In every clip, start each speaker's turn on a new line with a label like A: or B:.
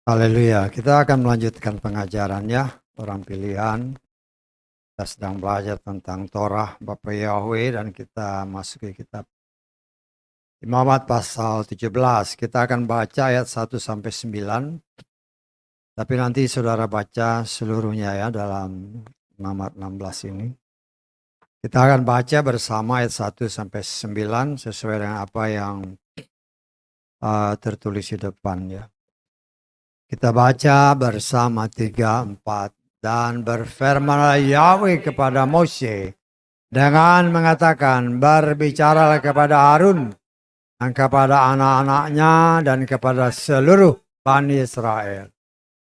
A: Haleluya, kita akan melanjutkan pengajaran ya, orang pilihan. Kita sedang belajar tentang Torah Bapa Yahweh dan kita masuk ke kitab Imamat pasal 17. Kita akan baca ayat 1 sampai 9. Tapi nanti saudara baca seluruhnya ya dalam Imamat 16 ini. Kita akan baca bersama ayat 1 sampai 9 sesuai dengan apa yang tertulis di depan ya. Kita baca bersama 3, 4. Dan berfirmanlah Yahweh kepada Mose dengan mengatakan, berbicaralah kepada Harun dan kepada anak-anaknya dan kepada seluruh Bani Israel.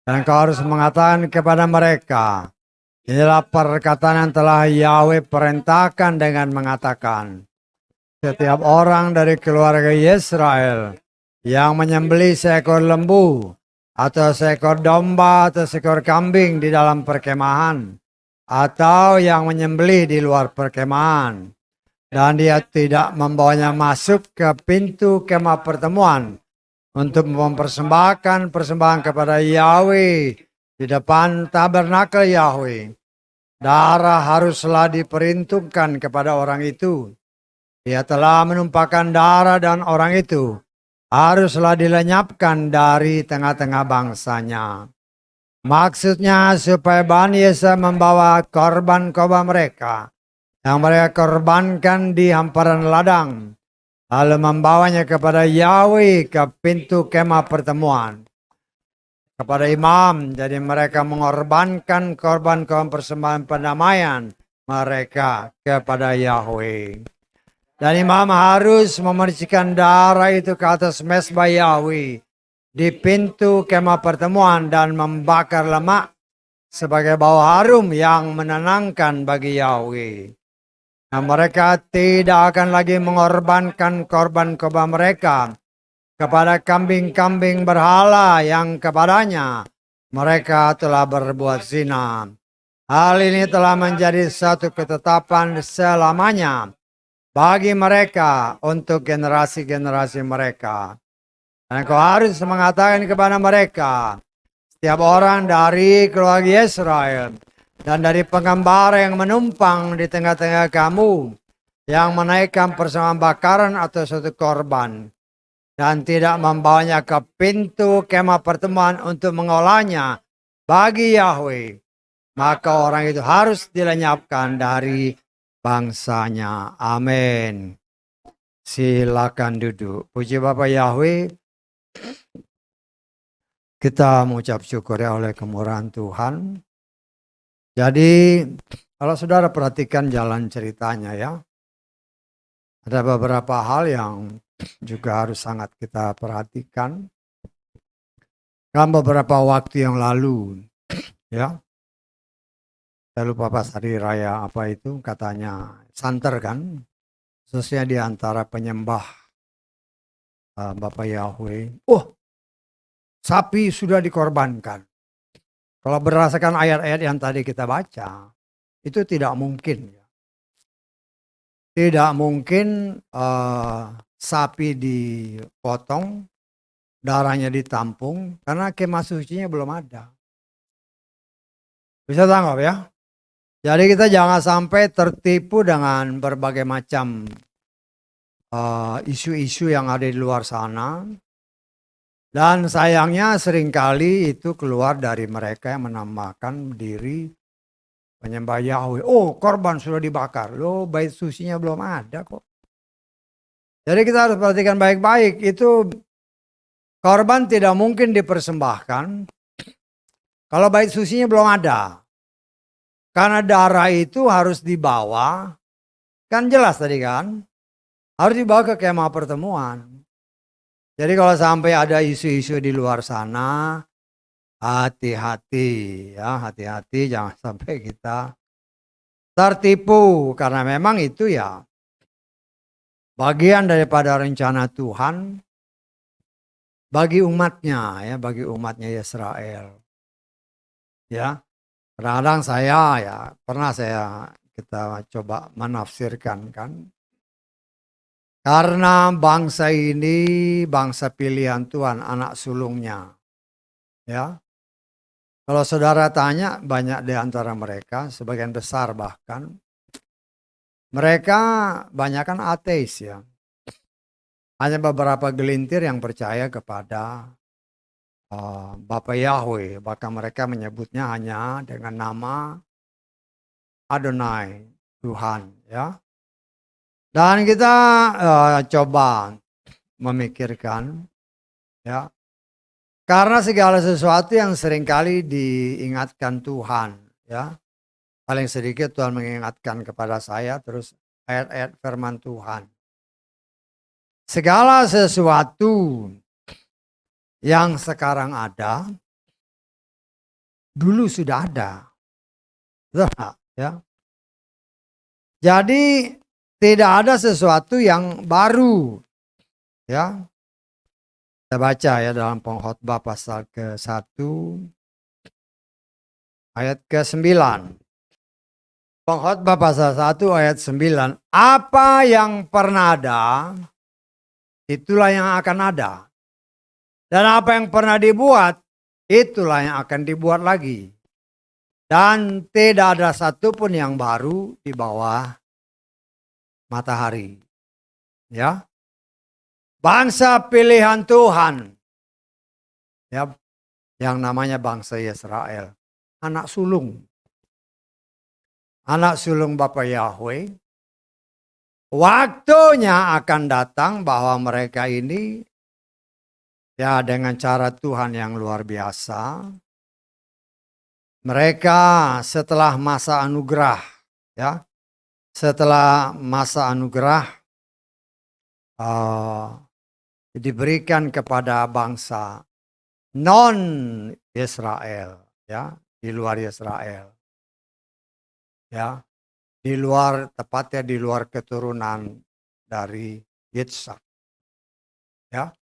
A: Dan kau harus mengatakan kepada mereka, inilah perkataan yang telah Yahweh perintahkan dengan mengatakan, setiap orang dari keluarga Israel yang menyembelih seekor lembu, atau seekor domba atau seekor kambing di dalam perkemahan, atau yang menyembelih di luar perkemahan, dan dia tidak membawanya masuk ke pintu kemah pertemuan untuk mempersembahkan persembahan kepada Yahweh di depan tabernakel Yahweh, darah haruslah diperuntukkan kepada orang itu. Dia telah menumpahkan darah dan orang itu haruslah dilenyapkan dari tengah-tengah bangsanya. Maksudnya supaya Bani Israel membawa korban-korban mereka yang mereka korbankan di hamparan ladang, lalu membawanya kepada Yahweh ke pintu kemah pertemuan, kepada imam. Jadi mereka mengorbankan korban-korban persembahan pendamaian mereka kepada Yahweh. Dan imam harus memercikan darah itu ke atas mezbah Yahweh di pintu kemah pertemuan dan membakar lemak sebagai bau harum yang menenangkan bagi Yahweh. Nah, mereka tidak akan lagi mengorbankan korban-korban mereka kepada kambing-kambing berhala yang kepadanya mereka telah berbuat zina. Hal ini telah menjadi satu ketetapan selamanya bagi mereka untuk generasi-generasi mereka. Dan kau harus mengatakan kepada mereka, setiap orang dari keluarga Israel dan dari pengembara yang menumpang di tengah-tengah kamu, yang menaikkan persembahan bakaran atau suatu korban, dan tidak membawanya ke pintu kemah pertemuan untuk mengolahnya bagi Yahweh, maka orang itu harus dilenyapkan dari bangsanya. Amin. Silakan duduk. Puji Bapa Yahweh, kita mengucap syukur ya oleh kemurahan Tuhan. Jadi kalau saudara perhatikan jalan ceritanya ya, ada beberapa hal yang juga harus sangat kita perhatikan. Kan beberapa waktu yang lalu ya, saya lupa pas hari raya apa itu, katanya santer kan, khususnya di antara penyembah Bapak Yahweh. Oh, sapi sudah dikorbankan. Kalau berdasarkan ayat-ayat yang tadi kita baca, itu tidak mungkin. Tidak mungkin sapi dipotong, darahnya ditampung, karena kemah sucinya belum ada. Bisa tangkap ya? Jadi kita jangan sampai tertipu dengan berbagai macam isu-isu yang ada di luar sana. Dan sayangnya seringkali itu keluar dari mereka yang menamakan diri penyembah Yahweh. Oh, korban sudah dibakar. Loh, bait sucinya belum ada kok. Jadi kita harus perhatikan baik-baik. Itu korban tidak mungkin dipersembahkan kalau bait sucinya belum ada. Karena darah itu harus dibawa. Kan jelas tadi kan. Harus dibawa ke kemah pertemuan. Jadi kalau sampai ada isu-isu di luar sana, hati-hati ya, hati-hati jangan sampai kita tertipu, karena memang itu ya bagian daripada rencana Tuhan bagi umatnya ya, bagi umatnya Israel. Ya, kadang-kadang pernah kita coba menafsirkan kan, Karena bangsa ini bangsa pilihan Tuhan, anak sulungnya. Ya. Kalau saudara tanya, banyak di antara mereka, sebagian besar bahkan, mereka banyak kan ateis ya. Hanya beberapa gelintir yang percaya kepada Bapa Yahweh. Bahkan mereka menyebutnya hanya dengan nama Adonai, Tuhan. Ya. Dan kita coba memikirkan, ya, karena segala sesuatu yang seringkali diingatkan Tuhan, ya, paling sedikit Tuhan mengingatkan kepada saya terus ayat-ayat firman Tuhan. Segala sesuatu yang sekarang ada, dulu sudah ada. Betul, ya. Jadi tidak ada sesuatu yang baru, ya. Kita baca ya dalam Pengkhotbah pasal ke-1 ayat ke-9. Pengkhotbah pasal 1 ayat 9. Apa yang pernah ada, itulah yang akan ada. Dan apa yang pernah dibuat, itulah yang akan dibuat lagi. Dan tidak ada satupun yang baru di bawah matahari. Ya, bangsa pilihan Tuhan, ya, yang namanya bangsa Israel, anak sulung Bapa Yahweh. Waktunya akan datang bahwa mereka ini, ya, dengan cara Tuhan yang luar biasa, mereka setelah masa anugerah, ya, setelah masa anugerah diberikan kepada bangsa non Israel, ya, di luar Israel, ya, di luar, tepatnya di luar keturunan dari Yitzhak, ya.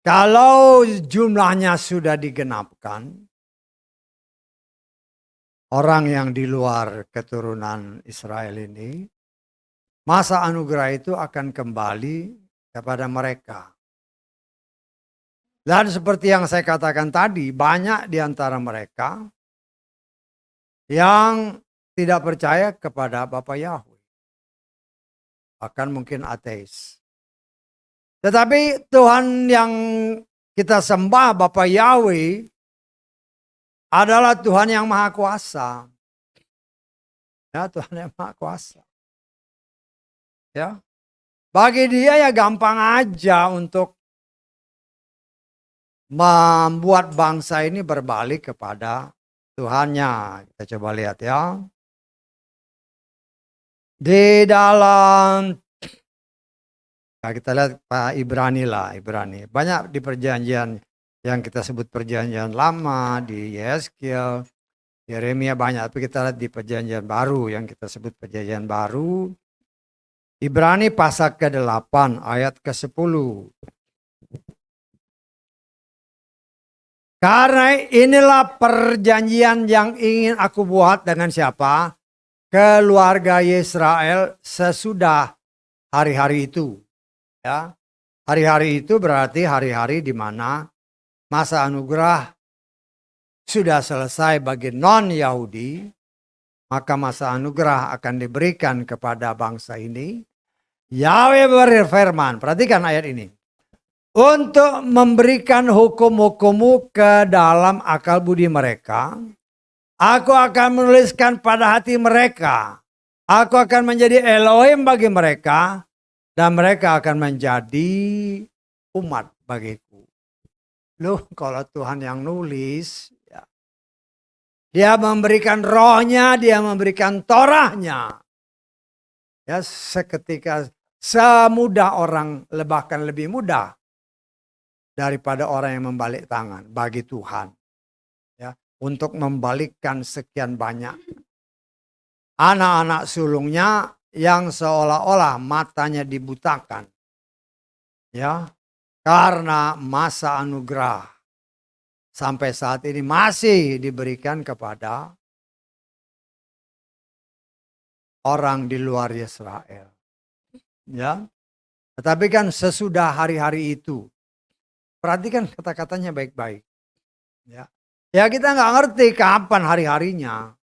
A: Kalau jumlahnya sudah digenapkan, orang yang di luar keturunan Israel ini, masa anugerah itu akan kembali kepada mereka. Dan seperti yang saya katakan tadi, banyak di antara mereka yang tidak percaya kepada Bapa Yahweh. Bahkan mungkin ateis. Tetapi Tuhan yang kita sembah, Bapa Yahweh, adalah Tuhan yang Maha Kuasa. Ya, Tuhan yang Maha Kuasa. Ya. Bagi dia ya gampang aja untuk membuat bangsa ini berbalik kepada Tuhannya. Kita coba lihat ya. Di dalam, nah kita lihat Pak Ibrani lah, Ibrani. Banyak di perjanjian yang kita sebut perjanjian lama, di Yeskiel, Yeremia banyak. Tapi kita lihat di perjanjian baru yang kita sebut perjanjian baru. Ibrani pasal ke-8 ayat ke-10. Karena inilah perjanjian yang ingin aku buat dengan siapa? Keluarga Israel sesudah hari-hari itu. Ya. Hari-hari itu berarti hari-hari di mana masa anugerah sudah selesai bagi non-Yahudi, maka masa anugerah akan diberikan kepada bangsa ini. Yahweh berfirman, perhatikan ayat ini. Untuk memberikan hukum-hukummu ke dalam akal budi mereka, aku akan menuliskan pada hati mereka. Aku akan menjadi Elohim bagi mereka, dan mereka akan menjadi umat bagiku. Loh, kalau Tuhan yang nulis, ya, dia memberikan rohnya, dia memberikan Torahnya. Ya, seketika semudah orang, bahkan lebih mudah daripada orang yang membalik tangan bagi Tuhan. Ya, untuk membalikkan sekian banyak anak-anak sulungnya yang seolah-olah matanya dibutakan. Ya, karena masa anugerah sampai saat ini masih diberikan kepada orang di luar Israel. Ya. Tetapi kan sesudah hari-hari itu, perhatikan kata-katanya baik-baik. Ya kita nggak ngerti kapan hari-harinya.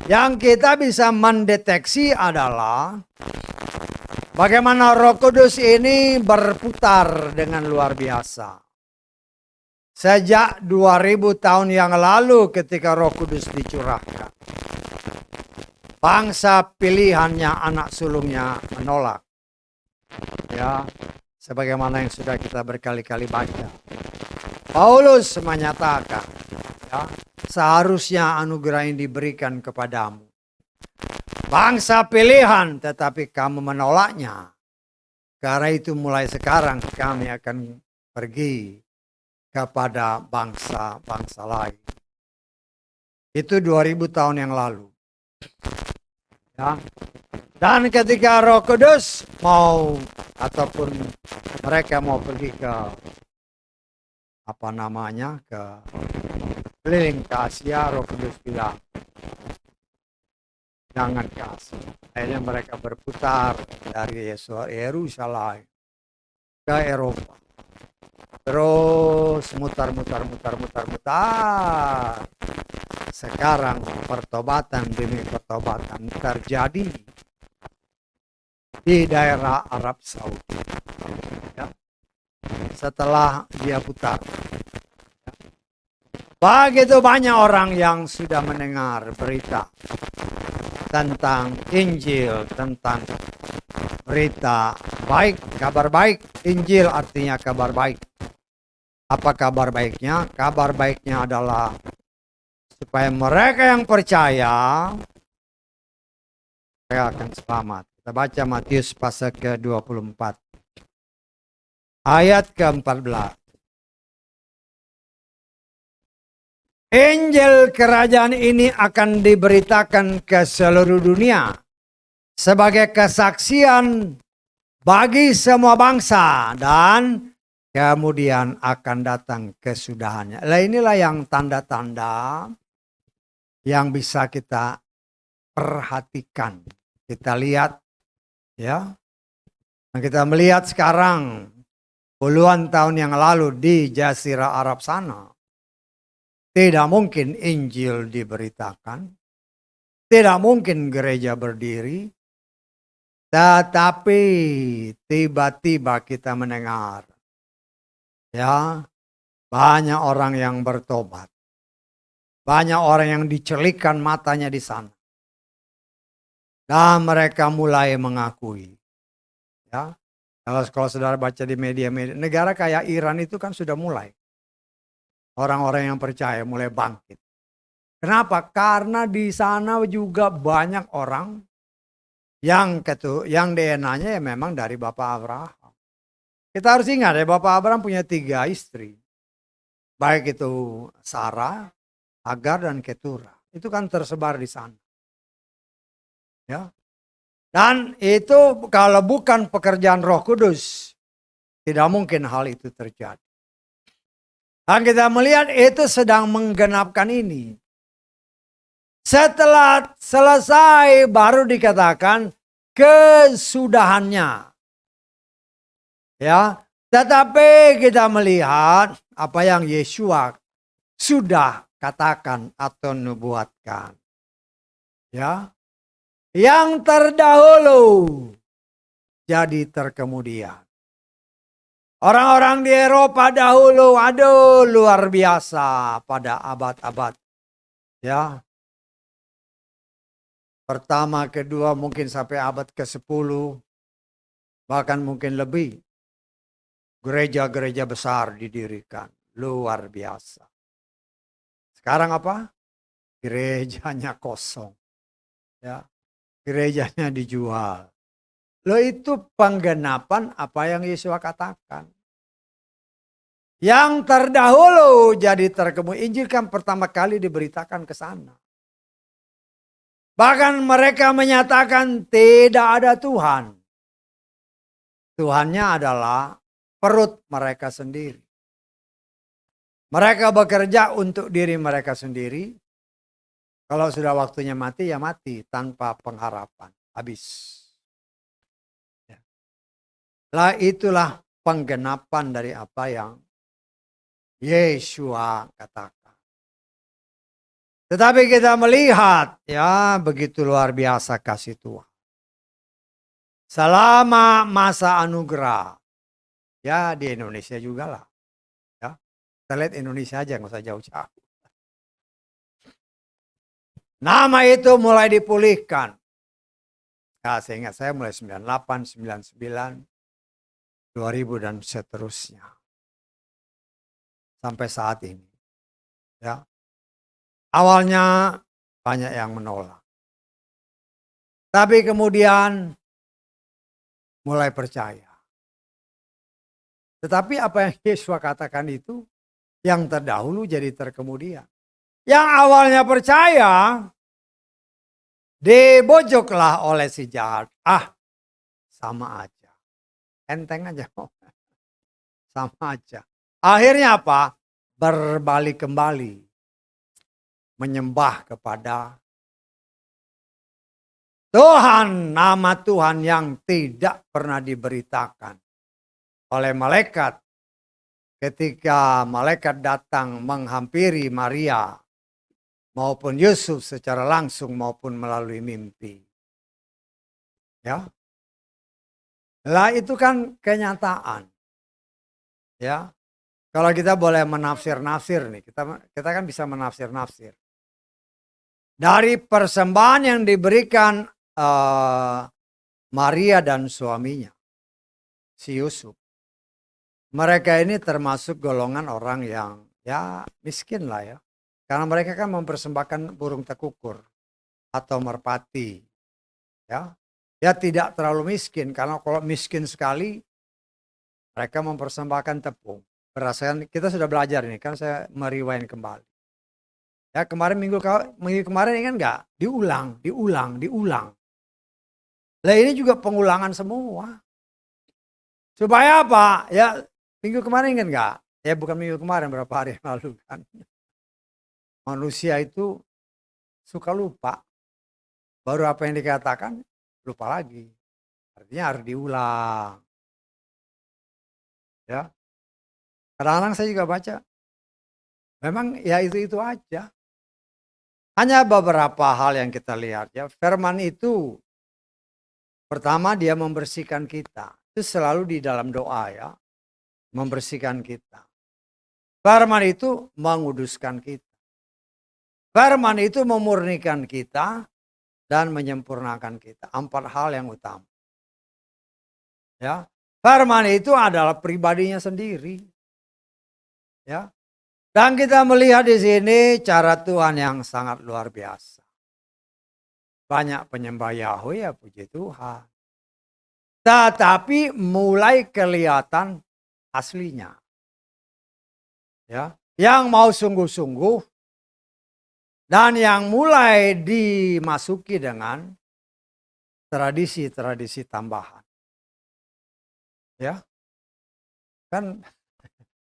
A: Yang kita bisa mendeteksi adalah bagaimana Roh Kudus ini berputar dengan luar biasa. Sejak 2000 tahun yang lalu ketika Roh Kudus dicurahkan. Bangsa pilihannya anak sulungnya menolak. Ya, sebagaimana yang sudah kita berkali-kali baca. Paulus menyatakan, ya, seharusnya anugerah ini diberikan kepadamu. Bangsa pilihan tetapi kamu menolaknya. Karena itu mulai sekarang kami akan pergi kepada bangsa-bangsa lain. Itu 2000 tahun yang lalu. Ya. Dan ketika Roh Kudus mau ataupun mereka mau pergi ke ke keliling ke Asia, Roh Kudus bilang jangan ke Asia. Akhirnya mereka berputar dari Yerusalem ke Eropa. Terus mutar. Sekarang pertobatan demi pertobatan terjadi di daerah Arab Saudi. Ya. Setelah dia putar. Ya. Begitu banyak orang yang sudah mendengar berita tentang Injil, tentang berita baik, kabar baik. Injil artinya kabar baik. Apa kabar baiknya? Kabar baiknya adalah supaya mereka yang percaya mereka akan selamat. Kita baca Matius pasal ke-24. Ayat ke-14. Injil kerajaan ini akan diberitakan ke seluruh dunia sebagai kesaksian bagi semua bangsa dan kemudian akan datang kesudahannya. Nah, inilah yang tanda-tanda yang bisa kita perhatikan. Kita lihat ya. Nah, kita melihat sekarang puluhan tahun yang lalu di Jazirah Arab sana. Tidak mungkin Injil diberitakan. Tidak mungkin gereja berdiri. Tetapi tiba-tiba kita mendengar. Ya, banyak orang yang bertobat. Banyak orang yang dicelikkan matanya di sana. Dan mereka mulai mengakui. Ya, kalau saudara baca di media-media, negara kayak Iran itu kan sudah mulai. Orang-orang yang percaya mulai bangkit. Kenapa? Karena di sana juga banyak orang yang DNA-nya ya memang dari Bapak Abraham. Kita harus ingat ya, Bapak Abraham punya 3 istri. Baik itu Sarah, Hagar, dan Keturah. Itu kan tersebar di sana. Ya. Dan itu kalau bukan pekerjaan Roh Kudus, tidak mungkin hal itu terjadi. Dan kita melihat itu sedang menggenapkan ini. Setelah selesai baru dikatakan kesudahannya. Ya, tetapi kita melihat apa yang Yesua sudah katakan atau nubuatkan. Ya. Yang terdahulu jadi terkemudian. Orang-orang di Eropa dahulu, aduh luar biasa pada abad-abad. Ya. Pertama, kedua, mungkin sampai abad ke-10. Bahkan mungkin lebih. Gereja-gereja besar didirikan. Luar biasa. Sekarang apa? Gerejanya kosong. Ya. Gerejanya dijual. Loh, itu penggenapan apa yang Yesus katakan. Yang terdahulu jadi terkemudian. Injil kan pertama kali diberitakan ke sana. Bahkan mereka menyatakan tidak ada Tuhan. Tuhannya adalah perut mereka sendiri. Mereka bekerja untuk diri mereka sendiri. Kalau sudah waktunya mati, ya mati tanpa pengharapan. Habis. Lah itulah penggenapan dari apa yang Yeshua katakan. Tetapi kita melihat ya begitu luar biasa kasih Tuhan. Selama masa anugerah. Ya di Indonesia juga lah. Ya, kita lihat Indonesia aja nggak usah jauh-jauh. Nama itu mulai dipulihkan. Ya, seingat saya mulai 98, 99, 2000 dan seterusnya. Sampai saat ini. Ya. Awalnya banyak yang menolak. Tapi kemudian mulai percaya. Tetapi apa yang Yesus katakan itu yang terdahulu jadi terkemudian. Yang awalnya percaya dibojoklah oleh si jahat. Sama aja. Enteng aja. Sama aja. Akhirnya apa? Berbalik kembali. Menyembah kepada Tuhan. Nama Tuhan yang tidak pernah diberitakan oleh malaikat. Ketika malaikat datang menghampiri Maria. Maupun Yusuf secara langsung maupun melalui mimpi. Ya. Lah itu kan kenyataan. Ya. Kalau kita boleh menafsir-nafsir nih, kita kan bisa menafsir-nafsir. Dari persembahan yang diberikan Maria dan suaminya, si Yusuf. Mereka ini termasuk golongan orang yang ya miskin lah ya. Karena mereka kan mempersembahkan burung tekukur atau merpati. Ya. Ya tidak terlalu miskin, karena kalau miskin sekali mereka mempersembahkan tepung. Berdasarkan kita sudah belajar ini, kan saya meriwain kembali. Ya kemarin minggu kemarin kan enggak diulang. Lah ini juga pengulangan semua. Supaya apa? Ya minggu kemarin kan enggak? Ya bukan minggu kemarin, berapa hari yang lalu kan. Manusia itu suka lupa. Baru apa yang dikatakan lupa lagi. Artinya harus diulang. Ya. Kadang-kadang saya juga baca. Memang ya itu aja. Hanya beberapa hal yang kita lihat ya. Firman itu pertama dia membersihkan kita. Itu selalu di dalam doa ya. Membersihkan kita. Firman itu menguduskan kita. Firman itu memurnikan kita dan menyempurnakan kita. 4 hal yang utama. Ya. Firman itu adalah pribadinya sendiri. Ya. Dan kita melihat di sini cara Tuhan yang sangat luar biasa. Banyak penyembah Yahweh ya puji Tuhan. Tetapi mulai kelihatan aslinya. Ya, yang mau sungguh-sungguh dan yang mulai dimasuki dengan tradisi-tradisi tambahan. Ya. Kan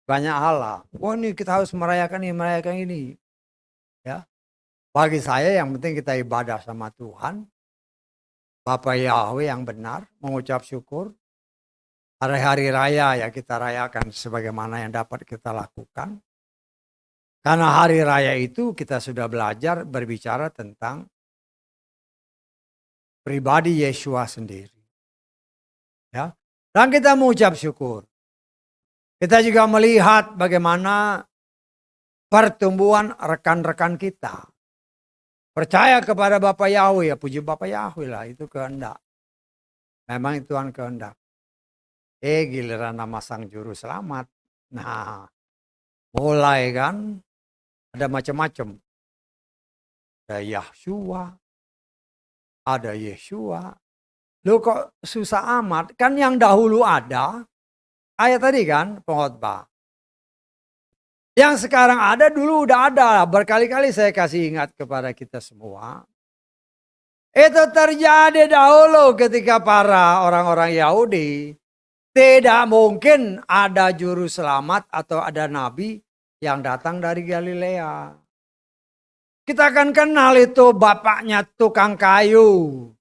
A: banyak hal lah. Wah ini kita harus merayakan ini. Ya. Bagi saya yang penting kita ibadah sama Tuhan. Bapa Yahweh yang benar, mengucap syukur. Hari-hari raya ya kita rayakan sebagaimana yang dapat kita lakukan. Karena hari raya itu kita sudah belajar berbicara tentang pribadi Yeshua sendiri. Ya. Dan kita mengucap syukur. Kita juga melihat bagaimana pertumbuhan rekan-rekan kita. Percaya kepada Bapa Yahweh, ya puji Bapa Yahweh lah, itu kehendak. Memang itu Tuhan kehendak. Giliran nama Sang Juru Selamat. Nah, mulai kan ada macam-macam. Ada Yahshua, ada Yeshua. Loh kok susah amat? Kan yang dahulu ada, ayat tadi kan pengkhotbah. Yang sekarang ada dulu udah ada. Berkali-kali saya kasih ingat kepada kita semua. Itu terjadi dahulu ketika para orang-orang Yahudi. Tidak mungkin ada juru selamat atau ada nabi yang datang dari Galilea. Kita akan kenal itu bapaknya tukang kayu.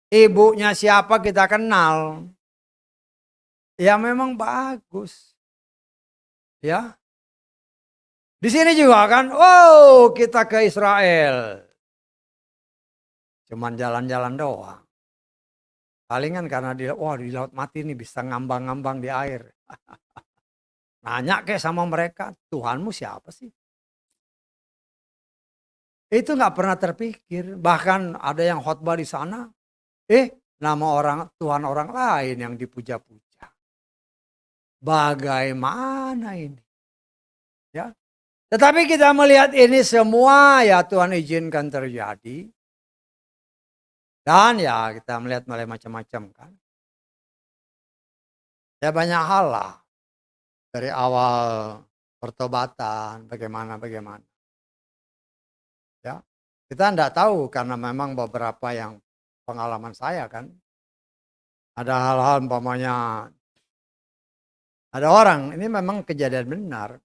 A: Ibunya siapa kita kenal. ya memang bagus. Ya. Di sini juga kan, oh kita ke Israel. Cuman jalan-jalan doang. Palingan karena di laut mati nih bisa ngambang-ngambang di air. Nanya kayak sama mereka, Tuhanmu siapa sih? Itu nggak pernah terpikir. Bahkan ada yang khotbah di sana, nama orang Tuhan orang lain yang dipuja-puja. Bagaimana ini? Ya. Tetapi kita melihat ini semua ya Tuhan izinkan terjadi. Dan ya kita melihat mulai macam-macam kan. Ya banyak hal lah. Dari awal pertobatan, bagaimana. Ya, kita enggak tahu karena memang beberapa yang pengalaman saya kan. Ada hal-hal umpamanya, ada orang, ini memang kejadian benar.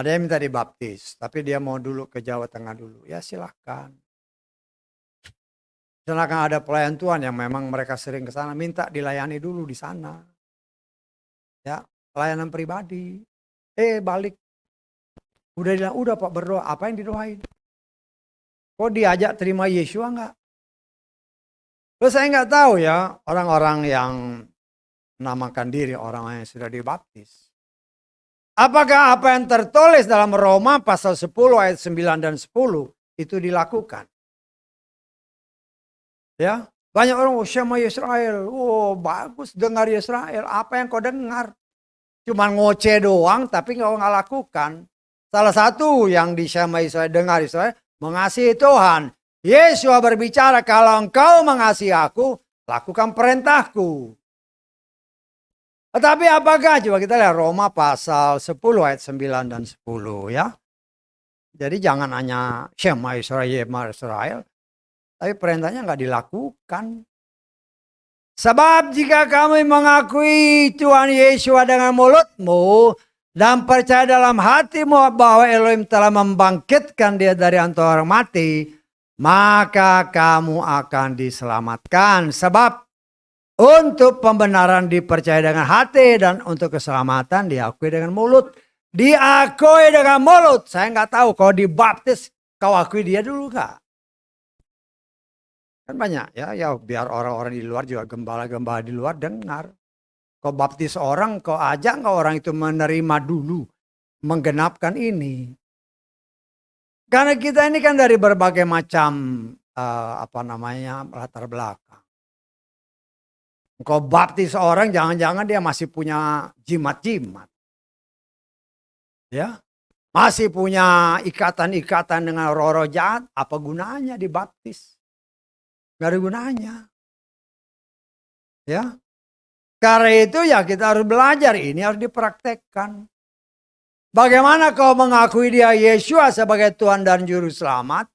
A: Ada yang minta dibaptis, tapi dia mau dulu ke Jawa Tengah dulu. Ya silahkan. Silakan ada pelayan Tuhan yang memang mereka sering ke sana, minta dilayani dulu di sana. Ya, pelayanan pribadi. Balik. Udah Pak berdoa, apa yang didoain? Kok diajak terima Yesua enggak? Terus saya enggak tahu ya, orang-orang yang menamakan diri orang yang sudah dibaptis. Apakah apa yang tertulis dalam Roma pasal 10 ayat 9 dan 10 itu dilakukan? Ya, banyak orang sama Israel. Bagus dengar Israel. Apa yang kau dengar? Cuma ngoceh doang tapi nggak lakukan. Salah satu yang di Syama Israel dengar Israel mengasihi Tuhan. Yesus berbicara, kalau engkau mengasihi aku, lakukan perintahku. Tetapi apakah? Coba kita lihat Roma pasal 10 ayat 9 dan 10 ya. Jadi jangan hanya Syama Israel, tapi perintahnya nggak dilakukan. Sebab jika kamu mengakui Tuhan Yesus dengan mulutmu dan percaya dalam hatimu bahwa Elohim telah membangkitkan dia dari antara orang mati, maka kamu akan diselamatkan. Sebab untuk pembenaran dipercaya dengan hati dan untuk keselamatan diakui dengan mulut. Diakui dengan mulut. Saya nggak tahu kalau dibaptis kau akui dia dulu nggak? Kan banyak ya biar orang-orang di luar juga gembala-gembala di luar dengar. Kau baptis orang, kau ajak nggak orang itu menerima dulu, menggenapkan ini. Karena kita ini kan dari berbagai macam latar belakang. Kau baptis orang, jangan-jangan dia masih punya jimat-jimat. Ya, masih punya ikatan-ikatan dengan roh-roh jahat, apa gunanya dibaptis? Gak ada gunanya. Ya. Karena itu ya kita harus belajar, ini harus dipraktekkan. Bagaimana kau mengakui dia Yesus sebagai Tuhan dan Juru Selamat?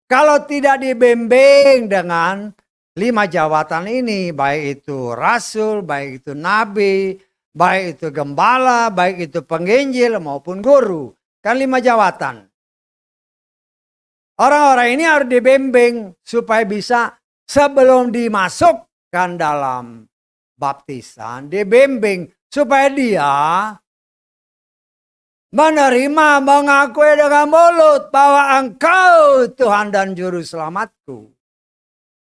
A: Kalau tidak dibimbing dengan 5 jabatan ini, baik itu rasul, baik itu nabi, baik itu gembala, baik itu penginjil maupun guru. Kan 5 jabatan. Orang-orang ini harus dibimbing supaya bisa sebelum dimasukkan dalam baptisan, dibimbing supaya dia menerima, mengakui dengan mulut bahwa engkau Tuhan dan Juru Selamatku.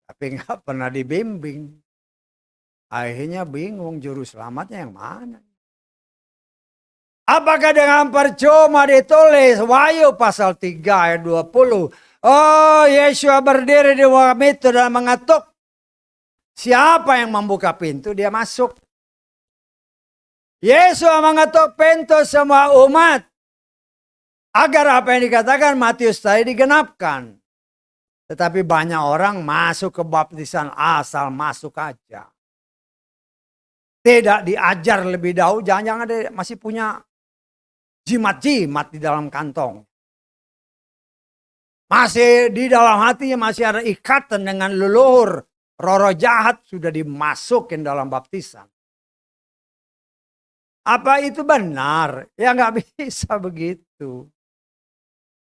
A: Tapi nggak pernah dibimbing. Akhirnya bingung Juru Selamatnya yang mana. Apakah dengan percuma ditulis Wahyu pasal 3 ayat 20. Oh, Yesus berdiri di bawah pintu dan mengetuk. Siapa yang membuka pintu dia masuk. Yesus mengetuk pintu semua umat. Agar apa yang dikatakan Matius tadi digenapkan. Tetapi banyak orang masuk ke baptisan asal masuk aja. Tidak diajar lebih dahulu. Jangan-jangan dia masih punya jimat-jimat di dalam kantong. Masih di dalam hatinya masih ada ikatan dengan leluhur. Roh-roh jahat sudah dimasukin dalam baptisan. Apa itu benar? Ya nggak bisa begitu.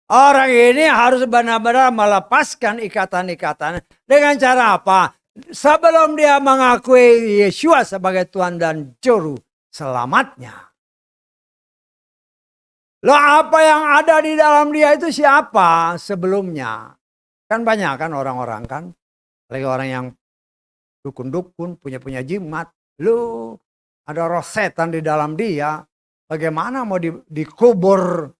A: Orang ini harus benar-benar melepaskan ikatan-ikatan. Dengan cara apa? Sebelum dia mengakui Yesua sebagai Tuhan dan Juru Selamatnya. Loh, apa yang ada di dalam dia itu siapa sebelumnya? Kan banyak kan orang-orang kan. Lagi orang yang dukun-dukun, punya jimat. Lu ada roh setan di dalam dia. Bagaimana mau dikubur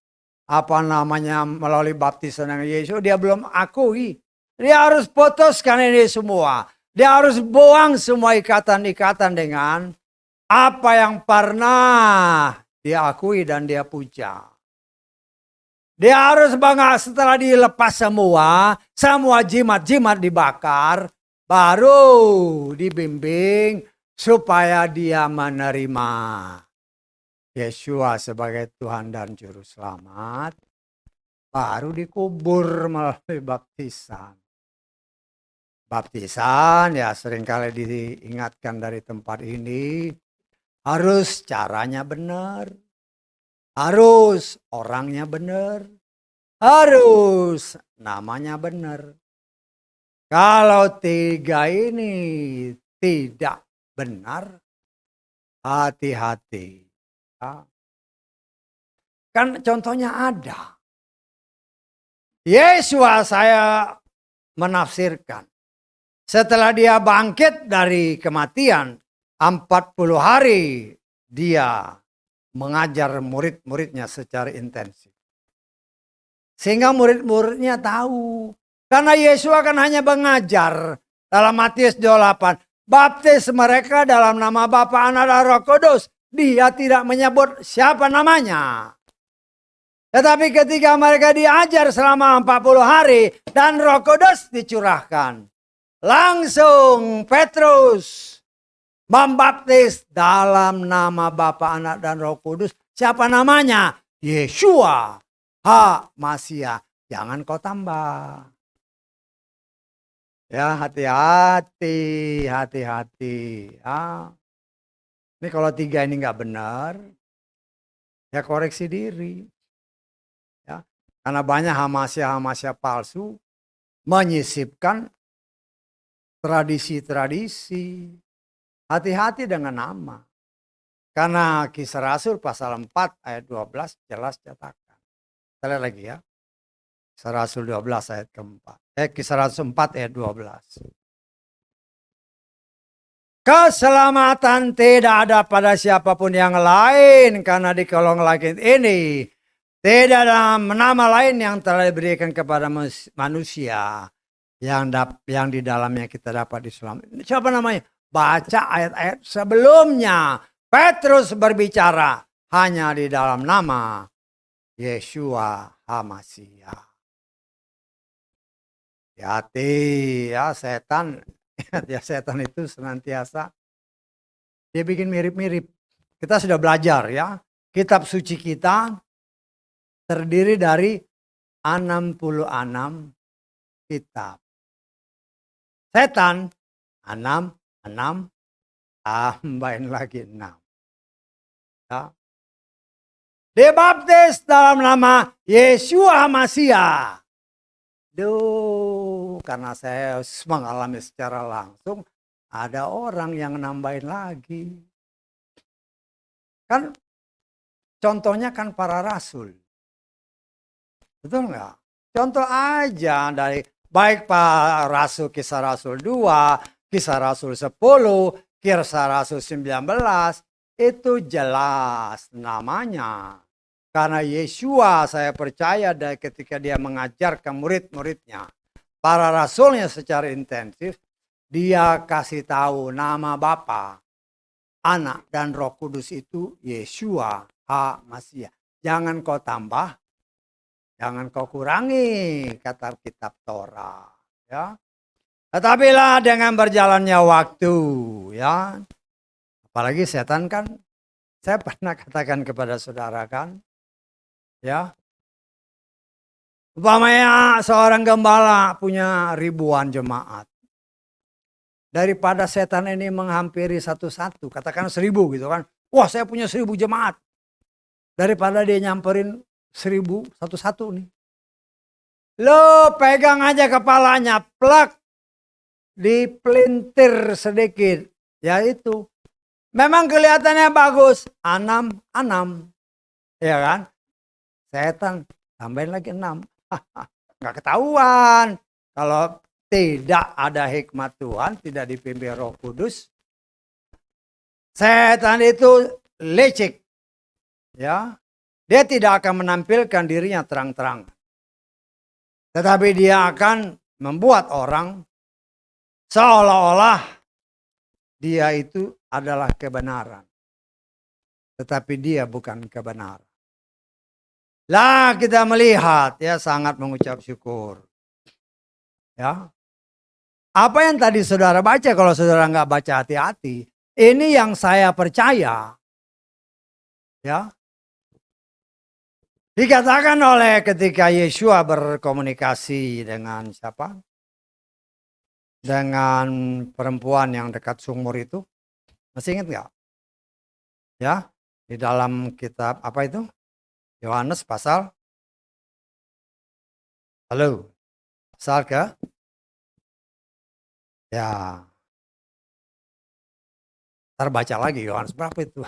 A: apa namanya melalui baptisan yang Yesus? Dia belum akui. Dia harus putuskan ini semua. Dia harus buang semua ikatan-ikatan dengan apa yang pernah dia akui dan dia puja. Dia harus bangga setelah dilepas semua jimat-jimat dibakar, baru dibimbing supaya dia menerima Yesua sebagai Tuhan dan Juru Selamat, baru dikubur melalui baptisan. Baptisan ya seringkali diingatkan dari tempat ini, harus caranya benar, harus orangnya benar, harus namanya benar. Kalau tiga ini tidak benar, hati-hati. Ya. Kan contohnya ada. Yesua saya menafsirkan. Setelah dia bangkit dari kematian, 40 hari dia mengajar murid-muridnya secara intensif. Sehingga murid-muridnya tahu. Karena Yesus kan hanya mengajar. Dalam Matius 28. Baptis mereka dalam nama Bapa, Anak, dan Roh Kudus. Dia tidak menyebut siapa namanya. Tetapi ketika mereka diajar selama 40 hari. Dan Roh Kudus dicurahkan. Langsung Petrus membaptis dalam nama Bapa, Anak, dan Roh Kudus. Siapa namanya? Yesua HaMasiah. Jangan kau tambah. Ya, hati-hati. Ya. Ini kalau tiga ini nggak benar, ya koreksi diri. Ya. Karena banyak HaMasiah palsu menyisipkan tradisi-tradisi. Hati-hati dengan nama. Karena Kisah Rasul pasal 4 ayat 12 jelas catatkan. Kita lihat lagi ya. Kisah Rasul 12 ayat keempat. Kisah Rasul 4 ayat 12. Keselamatan tidak ada pada siapapun yang lain. Karena di kolong langit ini tidak ada nama lain yang telah diberikan kepada manusia. Yang di dalamnya kita dapat diselamatkan. Siapa namanya? Baca ayat-ayat sebelumnya. Petrus berbicara hanya di dalam nama Yesua HaMasiah. Hati ya setan. Ya setan itu senantiasa dia bikin mirip-mirip. Kita sudah belajar ya. Kitab suci kita terdiri dari 66 kitab. Setan 6 tambahin lagi 6. Ya. Dibaptis dalam nama Yesua HaMasiah. Karena saya mengalami secara langsung, ada orang yang nambahin lagi. Kan contohnya kan para rasul. Betul nggak? Contoh aja dari baik Pak Rasul Kisah Rasul 2, Kisah Rasul 10, Kisah Rasul 19, itu jelas namanya. Karena Yesua saya percaya dari ketika dia mengajarkan murid-muridnya, para rasulnya secara intensif, dia kasih tahu nama Bapa, Anak, dan Roh Kudus itu Yesua HaMasiah. Jangan kau tambah, jangan kau kurangi, kata kitab Torah. Ya. Tetapi lah dengan berjalannya waktu, ya. Apalagi setan kan, saya pernah katakan kepada saudara kan, ya. Umpamanya seorang gembala punya ribuan jemaat. Daripada setan ini menghampiri satu-satu, katakan 1000 gitu kan. Wah, saya punya 1000 jemaat. Daripada dia nyamperin 1000 satu-satu nih. Lo pegang aja kepalanya, plak. dipelintir sedikit. Ya itu. Memang kelihatannya bagus. 6, 6. Ya kan? Setan tambahin lagi 6. Nggak ketahuan. Kalau tidak ada hikmat Tuhan, tidak dipimpin Roh Kudus, setan itu licik. Ya. Dia tidak akan menampilkan dirinya terang-terang. Tetapi dia akan membuat orang seolah-olah dia itu adalah kebenaran. Tetapi dia bukan kebenaran. Lah kita melihat ya sangat mengucap syukur. Ya. Apa yang tadi saudara baca, kalau saudara nggak baca hati-hati. Ini yang saya percaya. Ya. Dikatakan oleh ketika Yesua berkomunikasi dengan siapa? Dengan perempuan yang dekat sumur itu. Masih ingat nggak? Ya, di dalam kitab apa itu? Yohanes pasal. Halo. Pasal ke? Ya. Ntar baca lagi Yohanes berapa itu?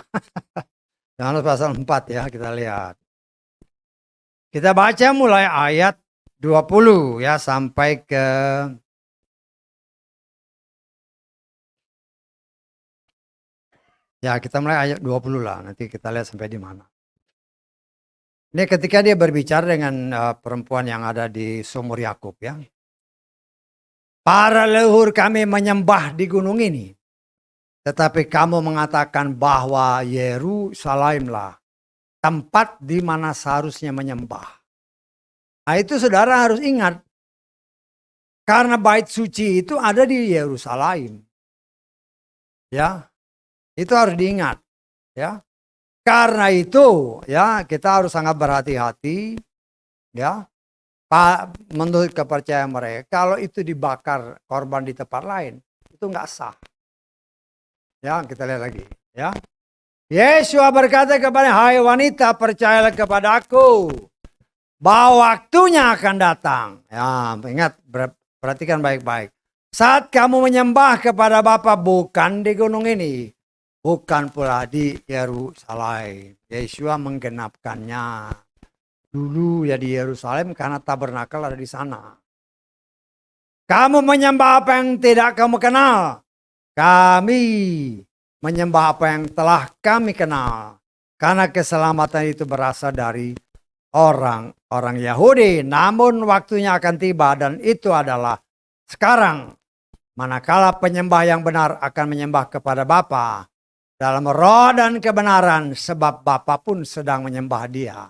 A: Yohanes pasal 4 ya, kita lihat. Kita baca mulai ayat 20 ya sampai ke ya kita mulai ayat 20 lah. Nanti kita lihat sampai di mana. Ini ketika dia berbicara dengan perempuan yang ada di sumur Yakub ya. Para leluhur kami menyembah di gunung ini. Tetapi kamu mengatakan bahwa Yerusalemlah tempat di mana seharusnya menyembah. Nah itu saudara harus ingat. Karena bait suci itu ada di Yerusalem. Ya. Itu harus diingat. Ya. Karena itu ya kita harus sangat berhati-hati. Ya. Menurut kepercayaan mereka. Kalau itu dibakar korban di tempat lain. Itu nggak sah. Ya kita lihat lagi. Ya. Yesus berkata kepada hai wanita percayalah kepadaku bahwa waktunya akan datang. Ya, ingat perhatikan baik-baik. Saat kamu menyembah kepada Bapa bukan di gunung ini, bukan pula di Yerusalem. Yesus menggenapkannya. Dulu ya di Yerusalem karena tabernakel ada di sana. Kamu menyembah apa yang tidak kamu kenal. Kami menyembah apa yang telah kami kenal. Karena keselamatan itu berasal dari orang Yahudi. Namun waktunya akan tiba dan itu adalah sekarang. Manakala penyembah yang benar akan menyembah kepada Bapa dalam roh dan kebenaran. Sebab Bapa pun sedang menyembah dia.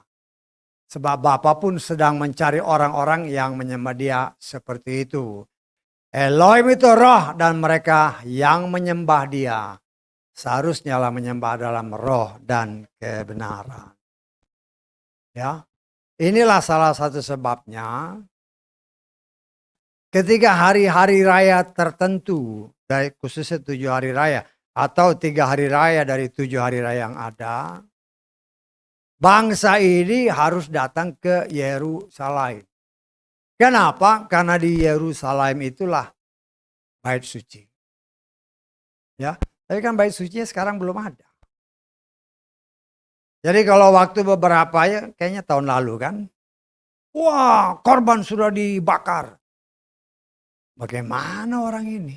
A: Sebab Bapa pun sedang mencari orang-orang yang menyembah dia seperti itu. Elohim itu roh dan mereka yang menyembah dia seharusnya lah menyembah dalam roh dan kebenaran. Ya, inilah salah satu sebabnya ketika hari-hari raya tertentu, dari khususnya 7 hari raya atau 3 hari raya dari 7 hari raya yang ada, bangsa ini harus datang ke Yerusalem. Kenapa? Karena di Yerusalem itulah bait suci. Ya, tapi kan bait suci sekarang belum ada. Jadi kalau waktu beberapa ya kayaknya tahun lalu kan. Wah, korban sudah dibakar. Bagaimana orang ini?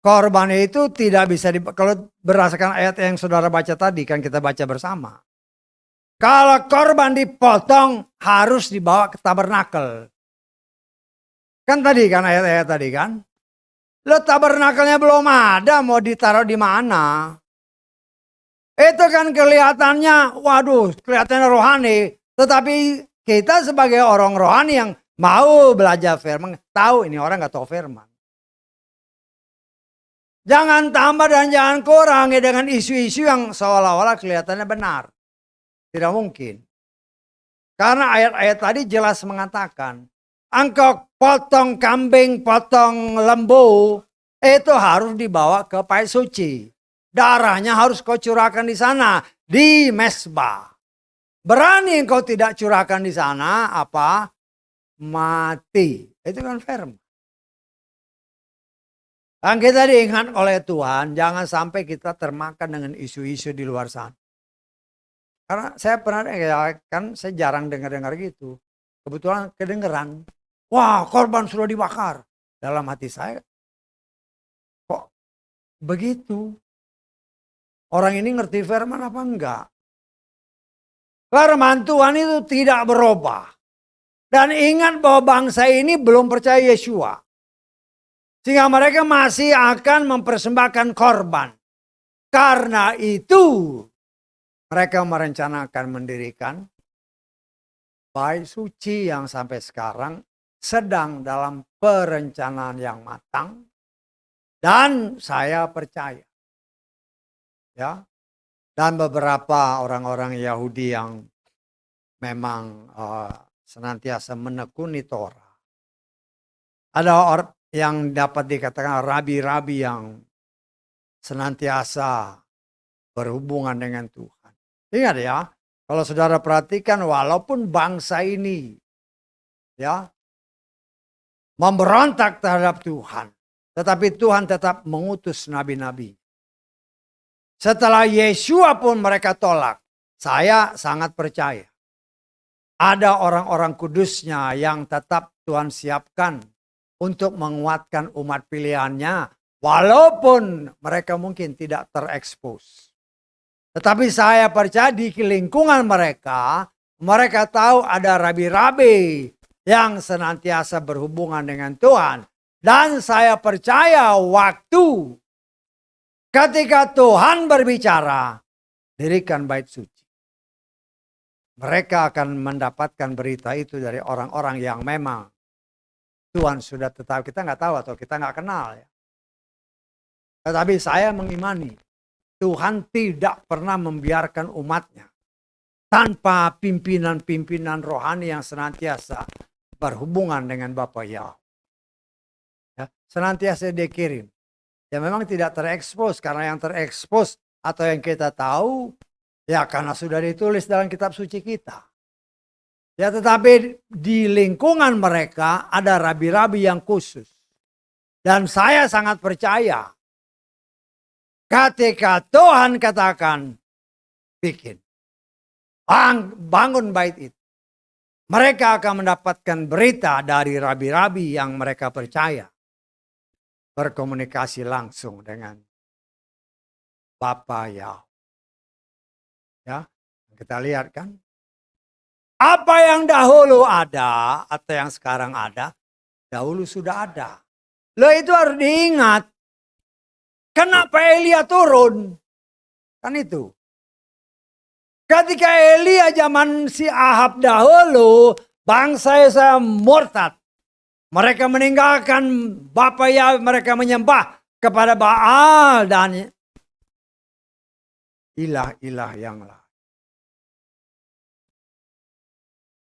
A: Korban itu tidak bisa kalau berdasarkan ayat yang saudara baca tadi kan kita baca bersama. Kalau korban dipotong harus dibawa ke tabernakel. Kan tadi kan ayat-ayat tadi kan. Lo tabernakelnya belum ada mau ditaruh di mana? Itu kan kelihatannya waduh kelihatannya rohani. Tetapi kita sebagai orang rohani yang mau belajar firman. Tahu ini orang gak tahu firman. Jangan tambah dan jangan kurangi dengan isu-isu yang seolah-olah kelihatannya benar. Tidak mungkin. Karena ayat-ayat tadi jelas mengatakan. Engkau potong kambing, potong lembu. Itu harus dibawa ke bait suci. Darahnya harus kau curahkan di sana. Di mesbah. Berani engkau tidak curahkan di sana. Apa? Mati. Itu kan firman. Dan kita diingat oleh Tuhan, jangan sampai kita termakan dengan isu-isu di luar sana. Karena saya pernah, kan saya jarang dengar-dengar gitu. Kebetulan kedengeran, wah korban sudah dibakar. Dalam hati saya, kok begitu? Orang ini ngerti firman apa enggak? Firman Tuhan itu tidak berubah. Dan ingat bahwa bangsa ini belum percaya Yeshua. Sehingga mereka masih akan mempersembahkan korban. Karena itu mereka merencanakan mendirikan bait suci yang sampai sekarang sedang dalam perencanaan yang matang. Dan saya percaya. Ya. Dan beberapa orang-orang Yahudi yang memang senantiasa menekuni Torah. Ada orang yang dapat dikatakan rabi-rabi yang senantiasa berhubungan dengan Tuhan. Ingat ya, kalau saudara perhatikan walaupun bangsa ini ya memberontak terhadap Tuhan, tetapi Tuhan tetap mengutus nabi-nabi. Setelah Yeshua pun mereka tolak. Saya sangat percaya. Ada orang-orang kudusnya yang tetap Tuhan siapkan untuk menguatkan umat pilihannya. Walaupun mereka mungkin tidak terekspos. Tetapi saya percaya di lingkungan mereka, mereka tahu ada rabi-rabi yang senantiasa berhubungan dengan Tuhan. Dan saya percaya waktu ketika Tuhan berbicara, dirikan bait suci. Mereka akan mendapatkan berita itu dari orang-orang yang memang Tuhan sudah tetap. Kita nggak tahu atau kita nggak kenal ya. Tetapi saya mengimani Tuhan tidak pernah membiarkan umatnya tanpa pimpinan-pimpinan rohani yang senantiasa berhubungan dengan Bapa Yahweh. Ya, senantiasa dia kirim. Ya memang tidak terekspos, karena yang terekspos atau yang kita tahu ya karena sudah ditulis dalam kitab suci kita. Ya tetapi di lingkungan mereka ada rabi-rabi yang khusus. Dan saya sangat percaya ketika Tuhan katakan bikin, bangun bait itu, mereka akan mendapatkan berita dari rabi-rabi yang mereka percaya. Berkomunikasi langsung dengan Bapa Yahweh. Ya, kita lihat kan. Apa yang dahulu ada atau yang sekarang ada, dahulu sudah ada. Loh itu harus diingat. Kenapa Elia turun? Kan itu. Ketika Elia zaman si Ahab dahulu, bangsa Israel murtad. Mereka meninggalkan Bapa Yahweh, mereka menyembah kepada Baal dan ilah-ilah yang lain.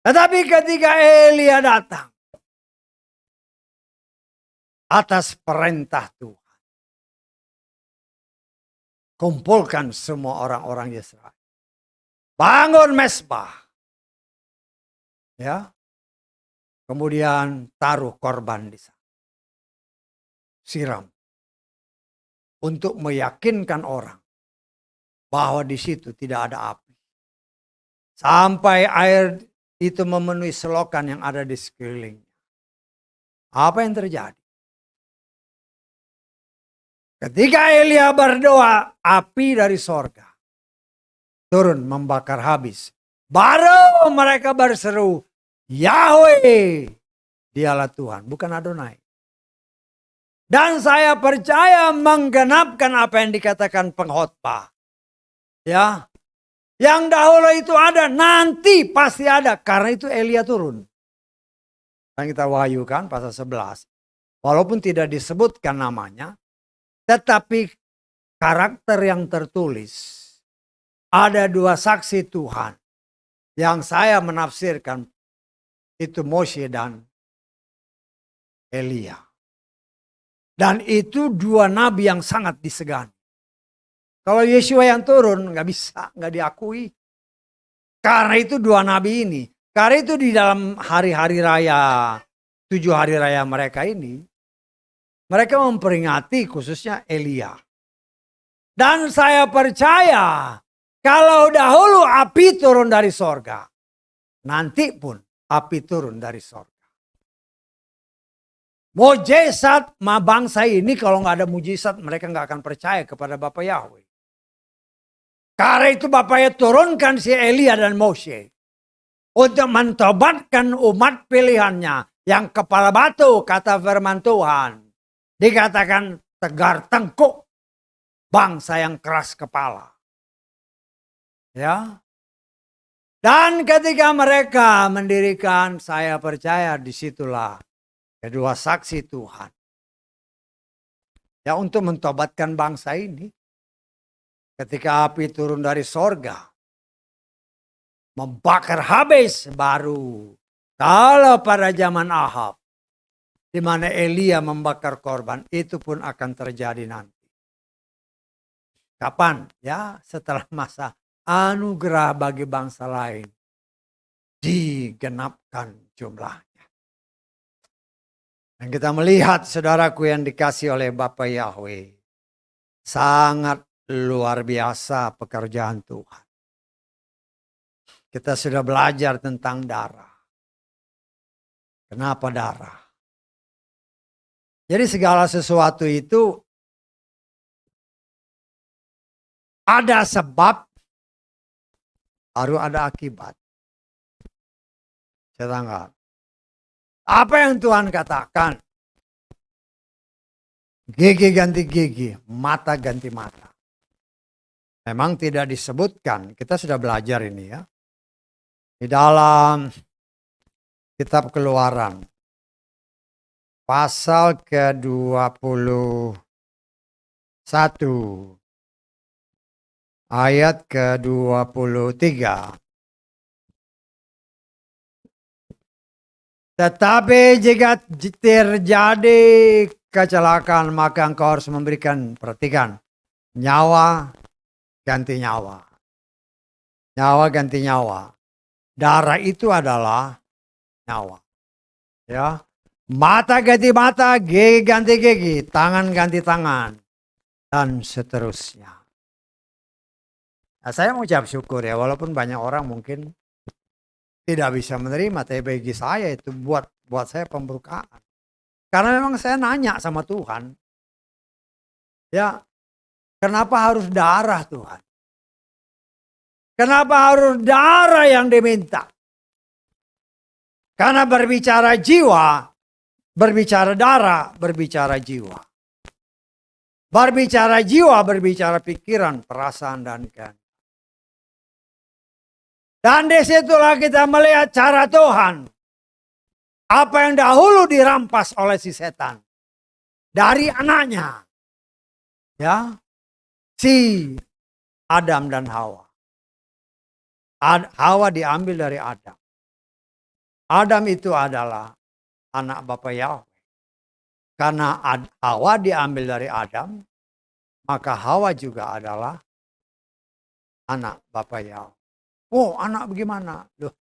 A: Tetapi ketika Elia datang atas perintah Tuhan, kumpulkan semua orang-orang Israel, bangun mezbah, ya, kemudian taruh korban di sana, siram, untuk meyakinkan orang bahwa di situ tidak ada api, sampai air itu memenuhi selokan yang ada di sekelilingnya. Apa yang terjadi? Ketika Elia berdoa, api dari sorga turun membakar habis. Baru mereka berseru, Yahweh, dialah Tuhan, bukan Adonai. Dan saya percaya menggenapkan apa yang dikatakan pengkhotbah. Ya, yang dahulu itu ada, nanti pasti ada. Karena itu Elia turun. Dan kita wahyukan pasal 11. Walaupun tidak disebutkan namanya, tetapi karakter yang tertulis. Ada dua saksi Tuhan. Yang saya menafsirkan itu Moshe dan Elia. Dan itu dua nabi yang sangat disegani. Kalau Yeshua yang turun nggak bisa, nggak diakui. Karena itu dua nabi ini. Karena itu di dalam hari-hari raya, 7 hari raya mereka ini, Mereka memperingati khususnya Elia. Dan saya percaya kalau dahulu api turun dari sorga, nanti pun api turun dari sorga. Mujizat bangsa ini kalau nggak ada mujizat mereka nggak akan percaya kepada Bapa Yahweh. Karena itu Bapaknya turunkan si Elia dan Mose untuk mentobatkan umat pilihannya yang kepala batu, kata firman Tuhan. Dikatakan tegar tengkuk, bangsa yang keras kepala. Ya. Dan ketika mereka mendirikan, saya percaya disitulah kedua saksi Tuhan. Ya, untuk mentobatkan bangsa ini. Ketika api turun dari sorga, membakar habis baru. Kalau pada zaman Ahab, di mana Elia membakar korban, itu pun akan terjadi nanti. Kapan? Ya, setelah masa anugerah bagi bangsa lain digenapkan jumlahnya. Dan kita melihat saudaraku yang dikasih oleh Bapa Yahweh, sangat luar biasa pekerjaan Tuhan. Kita sudah belajar tentang darah. Kenapa darah? Jadi segala sesuatu itu ada sebab, baru ada akibat. Saya tangkap. Apa yang Tuhan katakan? Gigi ganti gigi, mata ganti mata. Memang tidak disebutkan, kita sudah belajar ini ya. Di dalam kitab Keluaran, pasal ke-21, ayat ke-23. Tetapi jika terjadi kecelakaan, maka engkau harus memberikan, perhatikan, nyawa ganti nyawa. Nyawa ganti nyawa. Darah itu adalah nyawa. Ya. Mata ganti mata, gigi ganti gigi, tangan ganti tangan, dan seterusnya. Nah, saya mengucap syukur ya, walaupun banyak orang mungkin tidak bisa menerima, tapi bagi saya itu buat saya pembukaan. Karena memang saya nanya sama Tuhan, ya, kenapa harus darah Tuhan? Kenapa harus darah yang diminta? Karena berbicara jiwa, berbicara darah, berbicara jiwa. Berbicara jiwa, berbicara pikiran, perasaan, dan kehendak. Dan disitulah kita melihat cara Tuhan. Apa yang dahulu dirampas oleh si setan. Dari anaknya. Ya. Si Adam dan Hawa. Hawa diambil dari Adam. Adam itu adalah anak Bapa Yahweh. Karena Hawa diambil dari Adam, maka Hawa juga adalah anak Bapa Yahweh. Oh, anak bagaimana? Loh,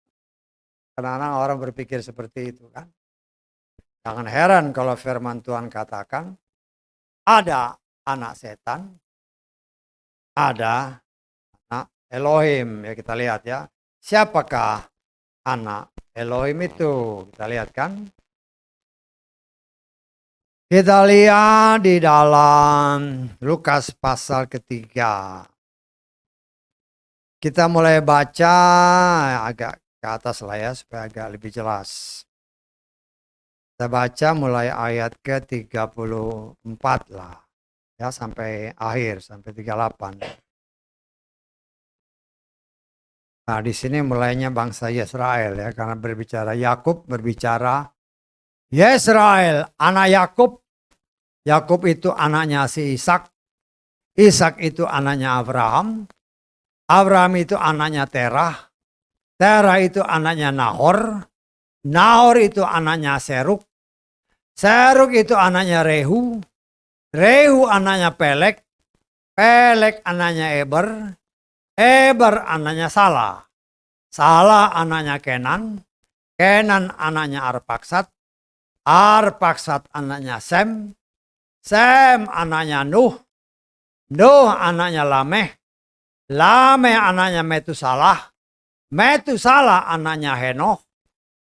A: kadang-kadang orang berpikir seperti itu kan. Jangan heran kalau firman Tuhan katakan, ada anak setan, ada anak Elohim. Ya, kita lihat ya. Siapakah anak Elohim itu? Kita lihat kan. Kita lihat di dalam Lukas pasal ketiga. Kita mulai baca agak ke atas lah ya, supaya agak lebih jelas. Kita baca mulai ayat ke-34 lah. Ya, sampai akhir, sampai 38. Nah, di sini mulainya bangsa Yesrael ya, karena berbicara Yakub, berbicara Yesrael, anak Yakub. Yakub itu anaknya si Ishak. Ishak itu anaknya Abraham. Abraham itu anaknya Terah. Terah itu anaknya Nahor. Nahor itu anaknya Seruk. Seruk itu anaknya Rehu. Rehu anaknya Pelek. Pelek anaknya Eber. Eber anaknya Salah. Salah anaknya Kenan. Kenan anaknya Arpaksat. Arpaksat anaknya Sem. Sem anaknya Nuh. Nuh anaknya Lameh. Lameh anaknya Metusalah. Metusalah anaknya Henoh.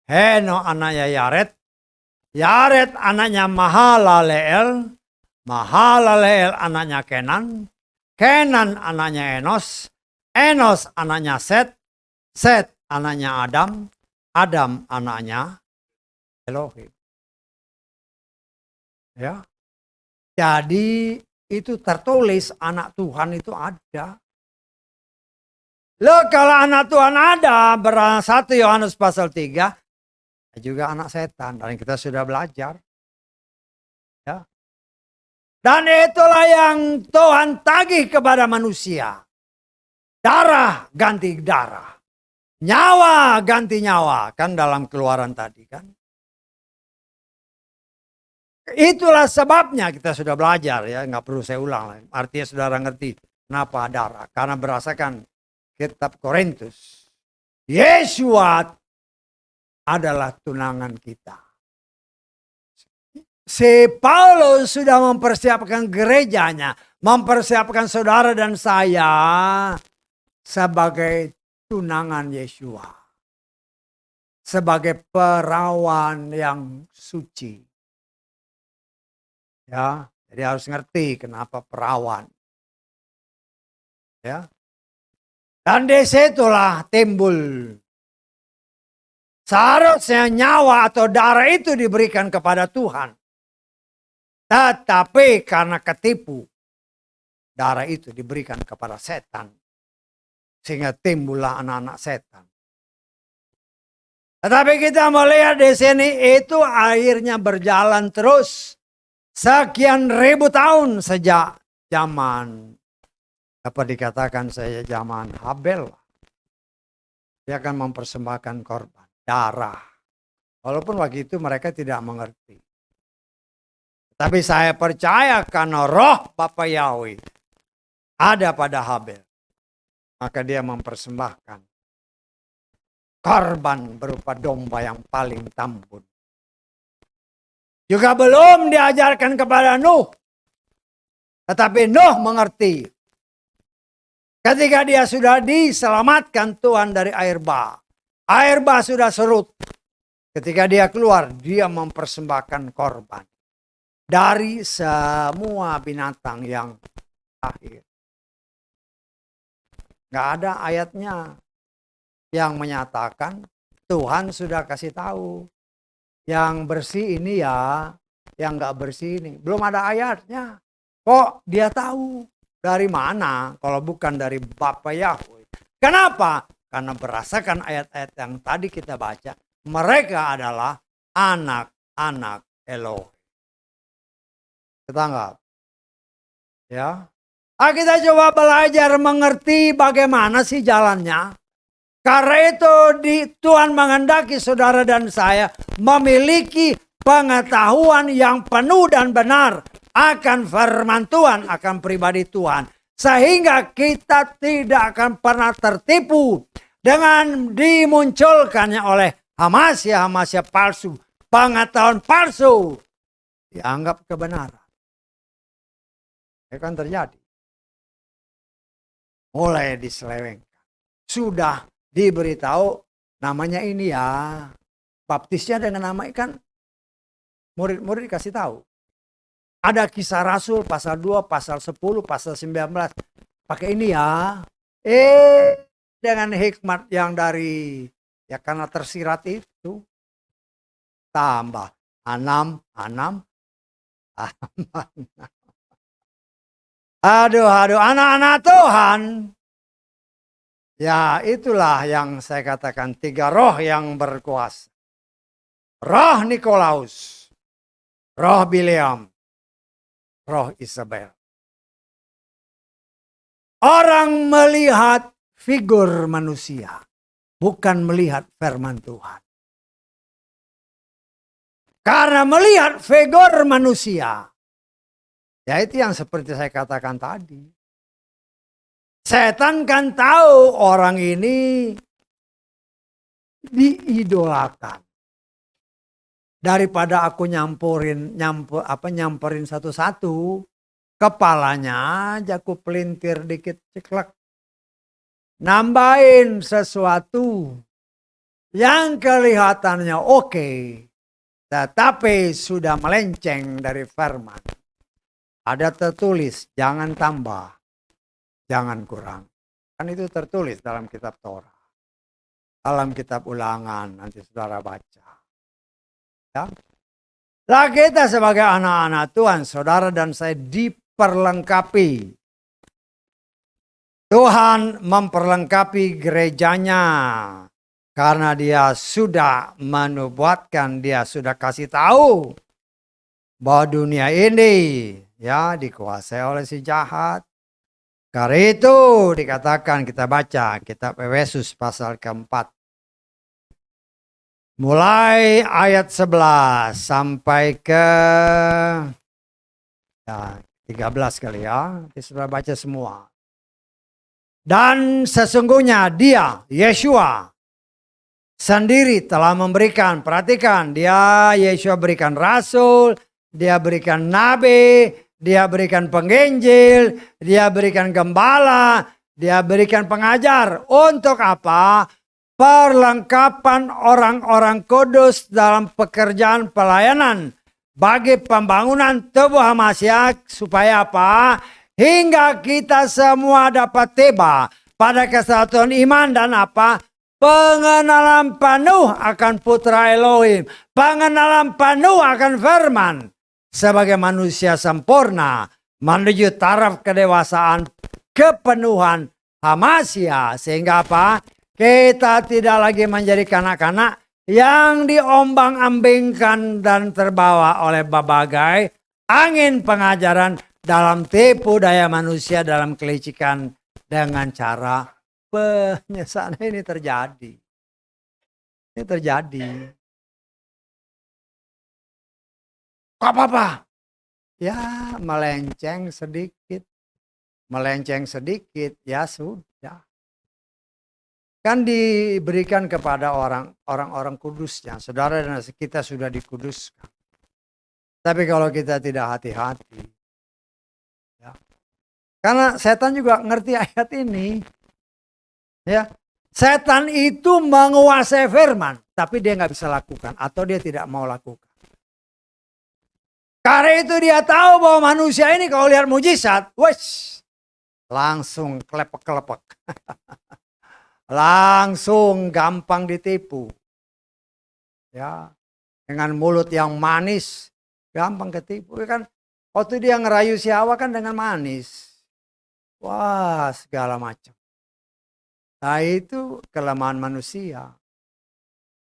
A: Henoh anaknya Yared. Yared anaknya Mahalaleel. Mahalaleel anaknya Kenan. Kenan anaknya Enos. Enos anaknya Set. Set anaknya Adam. Adam anaknya Elohim. Ya. Jadi itu tertulis anak Tuhan itu ada. Loh kalau anak Tuhan ada, 1 Yohanes pasal 3, juga anak setan. Dan kita sudah belajar. Ya. Dan itulah yang Tuhan tagih kepada manusia. Darah ganti darah. Nyawa ganti nyawa. Kan dalam Keluaran tadi kan. Itulah sebabnya kita sudah belajar ya. Nggak perlu saya ulang. Artinya saudara ngerti kenapa darah. Karena berdasarkan kitab Korintus. Yesua adalah tunangan kita. Si Paulus sudah mempersiapkan gerejanya. Mempersiapkan saudara dan saya sebagai tunangan Yesua. Sebagai perawan yang suci. Ya, jadi harus ngerti kenapa perawan. Ya. Dan di situlah timbul. Seharusnya nyawa atau darah itu diberikan kepada Tuhan. Tetapi karena ketipu, darah itu diberikan kepada setan. Sehingga timbullah anak-anak setan. Tetapi kita melihat di sini itu akhirnya berjalan terus. Sekian ribu tahun sejak zaman, dapat dikatakan saya zaman Habel. Dia akan mempersembahkan korban, darah. Walaupun waktu itu mereka tidak mengerti. Tapi saya percaya karena roh Bapa Yahweh ada pada Habel. Maka dia mempersembahkan korban berupa domba yang paling tambun. Juga belum diajarkan kepada Nuh. Tetapi Nuh mengerti. Ketika dia sudah diselamatkan Tuhan dari air bah. Air bah sudah surut. Ketika dia keluar, dia mempersembahkan korban. Dari semua binatang yang lahir. Nggak ada ayatnya yang menyatakan Tuhan sudah kasih tahu. Yang bersih ini ya, yang nggak bersih ini. Belum ada ayatnya. Kok dia tahu? Dari mana? Kalau bukan dari Bapa Yahweh. Kenapa? Karena berdasarkan ayat-ayat yang tadi kita baca. Mereka adalah anak-anak Elohim. Kita anggap. Ya. Kita coba belajar mengerti bagaimana sih jalannya. Karena itu Tuhan menghendaki saudara dan saya memiliki pengetahuan yang penuh dan benar akan firman Tuhan, akan pribadi Tuhan. Sehingga kita tidak akan pernah tertipu dengan dimunculkannya oleh hamasya-hamasya palsu, pengetahuan palsu, dianggap kebenaran. Itu kan terjadi. Mulai diselewengkan. Sudah diberitahu namanya ini ya. Baptisnya dengan nama ikan. Murid-murid dikasih tahu. Ada Kisah Rasul pasal 2, pasal 10, pasal 19. Pakai ini ya. Dengan hikmat yang dari ya karena tersirat itu. Tambah. Anam. Aduh, anak-anak Tuhan. Ya itulah yang saya katakan 3 roh yang berkuasa. Roh Nikolaus, roh Bileam, roh Isabel. Orang melihat figur manusia, bukan melihat firman Tuhan. Karena melihat figur manusia, ya itu yang seperti saya katakan tadi. Setan kan tahu orang ini diidolakan. Daripada aku nyamperin satu-satu, kepalanya aja aku pelintir dikit ceklek. Nambahin sesuatu yang kelihatannya oke, tetapi sudah melenceng dari firman. Ada tertulis, jangan tambah, jangan kurang. Kan itu tertulis dalam kitab Torah. Dalam kitab Ulangan, nanti saudara baca. Ya. Lah kita sebagai anak-anak Tuhan, saudara dan saya diperlengkapi. Tuhan memperlengkapi gerejanya. Karena dia sudah menubuatkan, dia sudah kasih tahu bahwa dunia ini ya dikuasai oleh si jahat. Karena itu dikatakan, kita baca kitab Efesus pasal keempat. Mulai ayat 11 sampai ke 13 kali ya. Kita sudah baca semua. Dan sesungguhnya dia, Yeshua, sendiri telah memberikan, perhatikan, dia Yeshua berikan rasul, dia berikan nabi, dia berikan penginjil, dia berikan gembala, dia berikan pengajar. Untuk apa? Perlengkapan orang-orang kudus dalam pekerjaan pelayanan bagi pembangunan tubuh Hamasiah, supaya apa? Hingga kita semua dapat tiba pada kesatuan iman dan apa? Pengenalan penuh akan Putra Elohim, pengenalan penuh akan firman, sebagai manusia sempurna menuju taraf kedewasaan kepenuhan Hamasiah, sehingga apa? Kita tidak lagi menjadi kanak-kanak yang diombang-ambingkan dan terbawa oleh berbagai angin pengajaran dalam tipu daya manusia dalam kelicikan dengan cara penyesalan. Ini terjadi. Ini terjadi. Apa-apa? Ya melenceng sedikit. Melenceng sedikit, ya sudah. Kan diberikan kepada orang-orang kudusnya. Saudara dan kita sudah dikuduskan. Tapi kalau kita tidak hati-hati. Ya. Karena setan juga ngerti ayat ini. Ya, setan itu menguasai firman. Tapi dia nggak bisa lakukan. Atau dia tidak mau lakukan. Karena itu dia tahu bahwa manusia ini kalau lihat mujizat. Langsung kelepek-kelepek. Langsung gampang ditipu. Ya, dengan mulut yang manis gampang ketipu kan. Waktu dia ngerayu si Hawa kan dengan manis. Wah, segala macam. Nah, itu kelemahan manusia.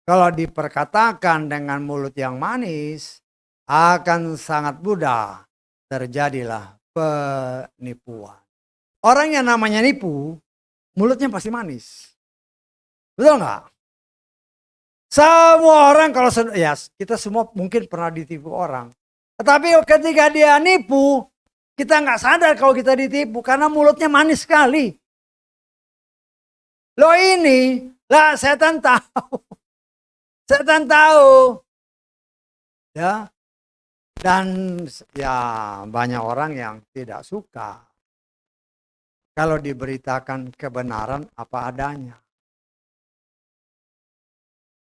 A: Kalau diperkatakan dengan mulut yang manis, akan sangat mudah terjadilah penipuan. Orang yang namanya nipu, mulutnya pasti manis. Betul nggak? Semua orang kalau ya kita semua mungkin pernah ditipu orang. Tetapi ketika dia nipu, kita nggak sadar kalau kita ditipu karena mulutnya manis sekali. Loh ini, lah setan tahu. Setan tahu. Ya. Dan ya banyak orang yang tidak suka kalau diberitakan kebenaran apa adanya.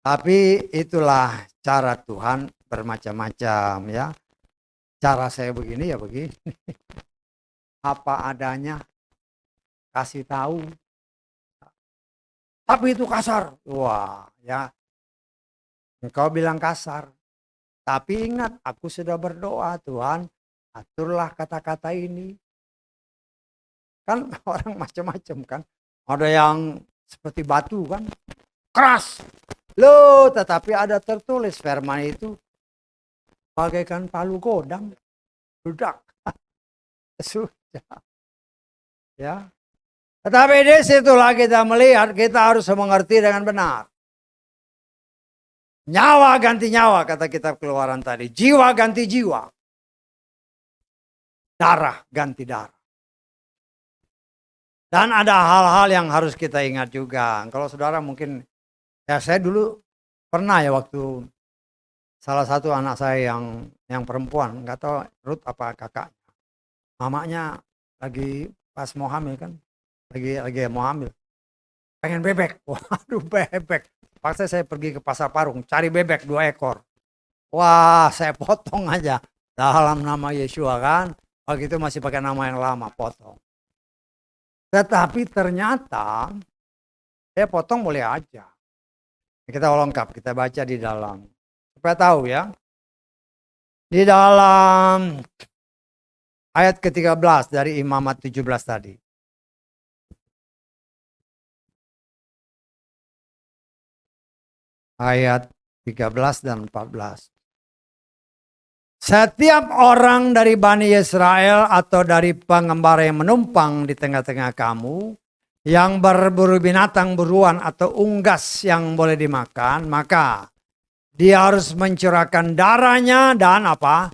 A: Tapi itulah cara Tuhan bermacam-macam ya. Cara saya begini ya begini. Apa adanya. Kasih tahu. Tapi itu kasar. Wah ya. Engkau bilang kasar. Tapi ingat aku sudah berdoa Tuhan. Aturlah kata-kata ini. Kan orang macam-macam kan. Ada yang seperti batu kan. Keras. Loh, tetapi ada tertulis firman itu bagaikan palu godam, budak. Sudah. Ya. Tetapi di situlah kita melihat, kita harus mengerti dengan benar. Nyawa ganti nyawa, kata kitab Keluaran tadi. Jiwa ganti jiwa. Darah ganti darah. Dan ada hal-hal yang harus kita ingat juga. Kalau saudara mungkin, ya saya dulu pernah ya waktu salah satu anak saya yang perempuan, nggak tahu Ruth apa kakaknya. Mamanya lagi pas mau hamil kan, lagi mau hamil. Pengen bebek, waduh bebek. Paksa saya pergi ke pasar Parung, cari bebek 2 ekor. Wah, saya potong aja dalam nama Yesua kan. Waktu itu masih pakai nama yang lama, potong. Tetapi ternyata saya potong boleh aja. Kita lengkap, kita baca di dalam. Supaya tahu ya. Di dalam ayat ke-13 dari Imamat 17 tadi. Ayat 13 dan 14. Setiap orang dari Bani Israel atau dari pengembara yang menumpang di tengah-tengah kamu, yang berburu binatang buruan atau unggas yang boleh dimakan, maka dia harus mencurahkan darahnya dan apa?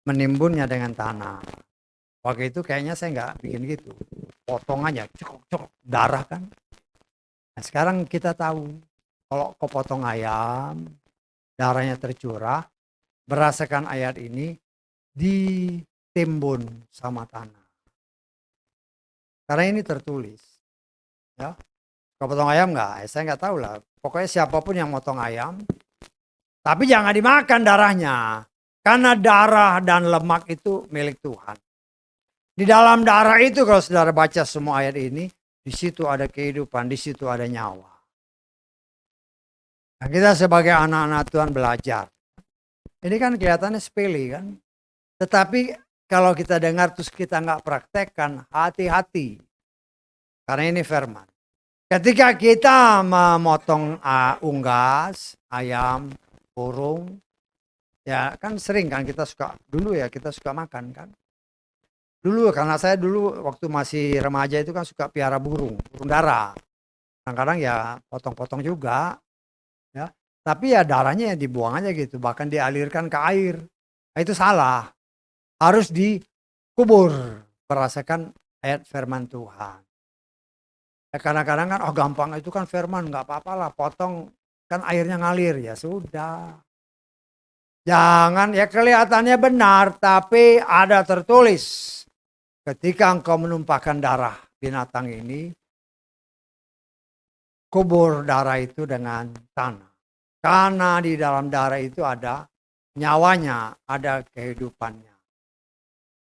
A: Menimbunnya dengan tanah. Waktu itu kayaknya saya nggak bikin gitu. Potong aja, cukup darah kan. Nah, sekarang kita tahu, kalau kau potong ayam, darahnya tercurah, berdasarkan ayat ini ditimbun sama tanah. Karena ini tertulis. Ya. Kau potong ayam nggak? Saya nggak tahu lah. Pokoknya siapapun yang potong ayam, tapi jangan dimakan darahnya. Karena darah dan lemak itu milik Tuhan. Di dalam darah itu kalau saudara baca semua ayat ini, di situ ada kehidupan, di situ ada nyawa. Nah, kita sebagai anak-anak Tuhan belajar. Ini kan kelihatannya sepele kan. Tetapi kalau kita dengar terus kita nggak praktekkan, hati-hati. Karena ini firman. Ketika kita memotong unggas, ayam, burung, ya kan sering kan kita suka, dulu ya kita suka makan kan. Dulu karena saya dulu waktu masih remaja itu kan suka piara burung darah. Kadang-kadang ya potong-potong juga. Ya. Tapi ya darahnya ya dibuang aja gitu, bahkan dialirkan ke air. Nah, itu salah. Harus dikubur berdasarkan ayat firman Tuhan. Ya, kadang-kadang kan gampang itu kan firman, nggak apa-apa lah, potong kan airnya ngalir, ya sudah. Jangan ya kelihatannya benar, tapi ada tertulis. Ketika engkau menumpahkan darah binatang ini, kubur darah itu dengan tanah. Karena di dalam darah itu ada nyawanya, ada kehidupannya.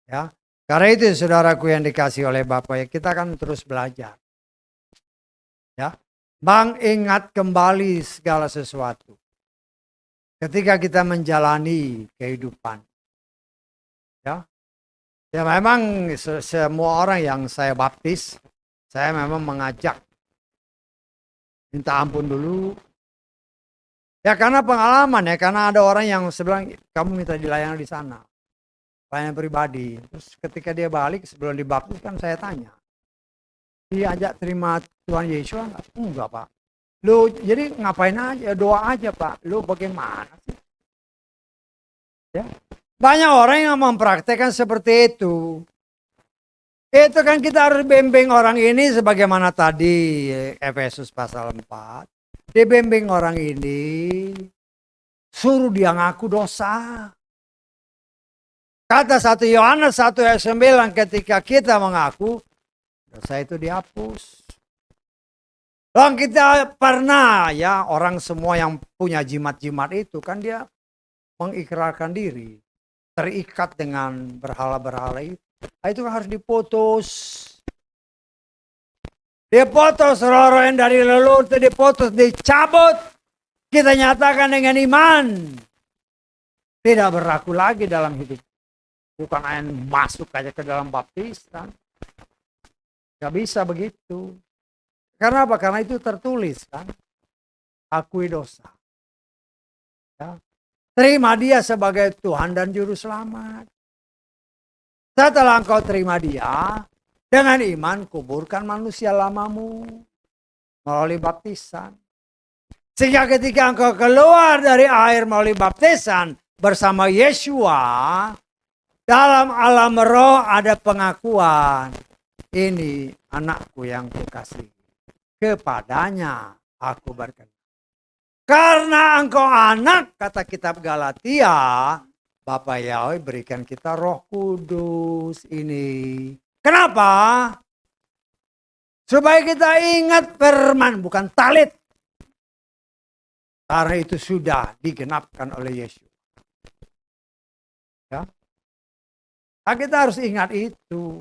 A: Ya, karena itu saudaraku yang dikasih oleh Bapak, ya kita akan terus belajar. Ya, mengingat kembali segala sesuatu. Ketika kita menjalani kehidupan. Ya, ya memang semua orang yang saya baptis, saya memang mengajak minta ampun dulu. Ya karena pengalaman ya, karena ada orang yang sebilang kamu minta dilayani di sana. Pelayanan pribadi. Terus ketika dia balik sebelum dibaptis kan saya tanya. Diajak terima Tuhan Yesus enggak? Enggak, Pak. Lu jadi ngapain aja? Doa aja, Pak. Lu bagaimana sih? Ya. Banyak orang yang mempraktekkan seperti itu. Itu kan kita harus bimbing orang ini sebagaimana tadi Efesus pasal 4. Dibimbing orang ini, suruh dia ngaku dosa. Kata 1 Yohanes 1 ayat 9, ketika kita mengaku, dosa itu dihapus. Orang kita pernah ya, orang semua yang punya jimat-jimat itu kan dia mengikrarkan diri. Terikat dengan berhala-berhala itu. Itu kan harus diputus. Diputus roh-roh yang dari leluhur itu diputus, dicabut. Kita nyatakan dengan iman. Tidak berlaku lagi dalam hidup. Bukan hanya masuk aja ke dalam baptisan. Gak bisa begitu. Karena apa? Karena itu tertulis kan. Akui dosa. Ya. Terima dia sebagai Tuhan dan Juru Selamat. Setelah engkau terima dia, dengan iman kuburkan manusia lamamu melalui baptisan. Sehingga ketika engkau keluar dari air melalui baptisan bersama Yesua, dalam alam roh ada pengakuan. Ini anakku yang kukasihi. Kepadanya aku berkenan. Karena engkau anak, kata kitab Galatia, Bapa Yahweh berikan kita Roh Kudus ini. Kenapa? Supaya kita ingat firman, bukan talit. Karena itu sudah digenapkan oleh Yesus. Ya. Nah, kita harus ingat itu.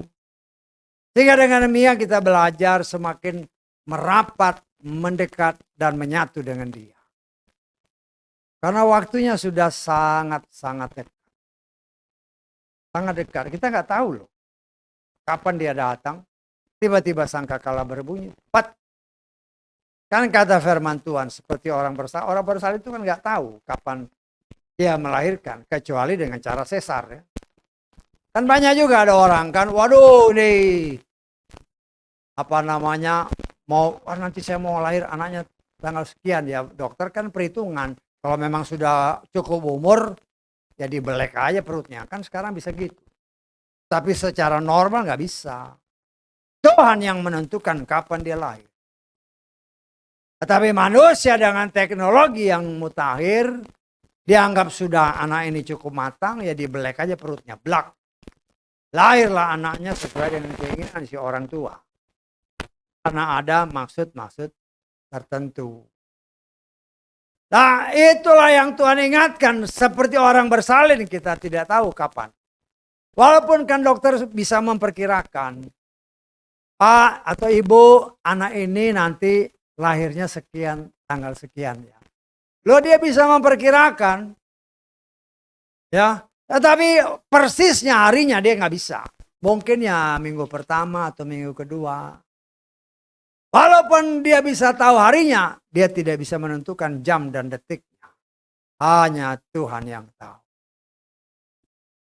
A: Sehingga dengan demikian kita belajar semakin merapat, mendekat, dan menyatu dengan Dia. Karena waktunya sudah sangat-sangat dekat. Sangat dekat. Kita nggak tahu loh. Kapan Dia datang. Tiba-tiba sangkakala berbunyi. Kan kata firman Tuhan seperti orang bersalin. Orang bersalin itu kan nggak tahu kapan dia melahirkan. Kecuali dengan cara sesar. Ya. Kan banyak juga ada orang kan. Waduh nih. Apa namanya. Nanti saya mau lahir anaknya tanggal sekian. Ya dokter kan perhitungan. Kalau memang sudah cukup umur. Ya dibelek aja perutnya. Kan sekarang bisa gitu. Tapi secara normal nggak bisa. Tuhan yang menentukan kapan dia lahir. Tetapi manusia dengan teknologi yang mutakhir, dianggap sudah anak ini cukup matang, ya dibelek aja perutnya, blak. Lahirlah anaknya sesuai dengan keinginan si orang tua. Karena ada maksud-maksud tertentu. Nah itulah yang Tuhan ingatkan, seperti orang bersalin kita tidak tahu kapan. Walaupun kan dokter bisa memperkirakan, Pak atau Ibu, anak ini nanti lahirnya sekian, tanggal sekian ya. Loh dia bisa memperkirakan. Ya, tetapi persisnya harinya dia nggak bisa. Mungkin ya minggu pertama atau minggu kedua. Walaupun dia bisa tahu harinya, dia tidak bisa menentukan jam dan detiknya. Hanya Tuhan yang tahu.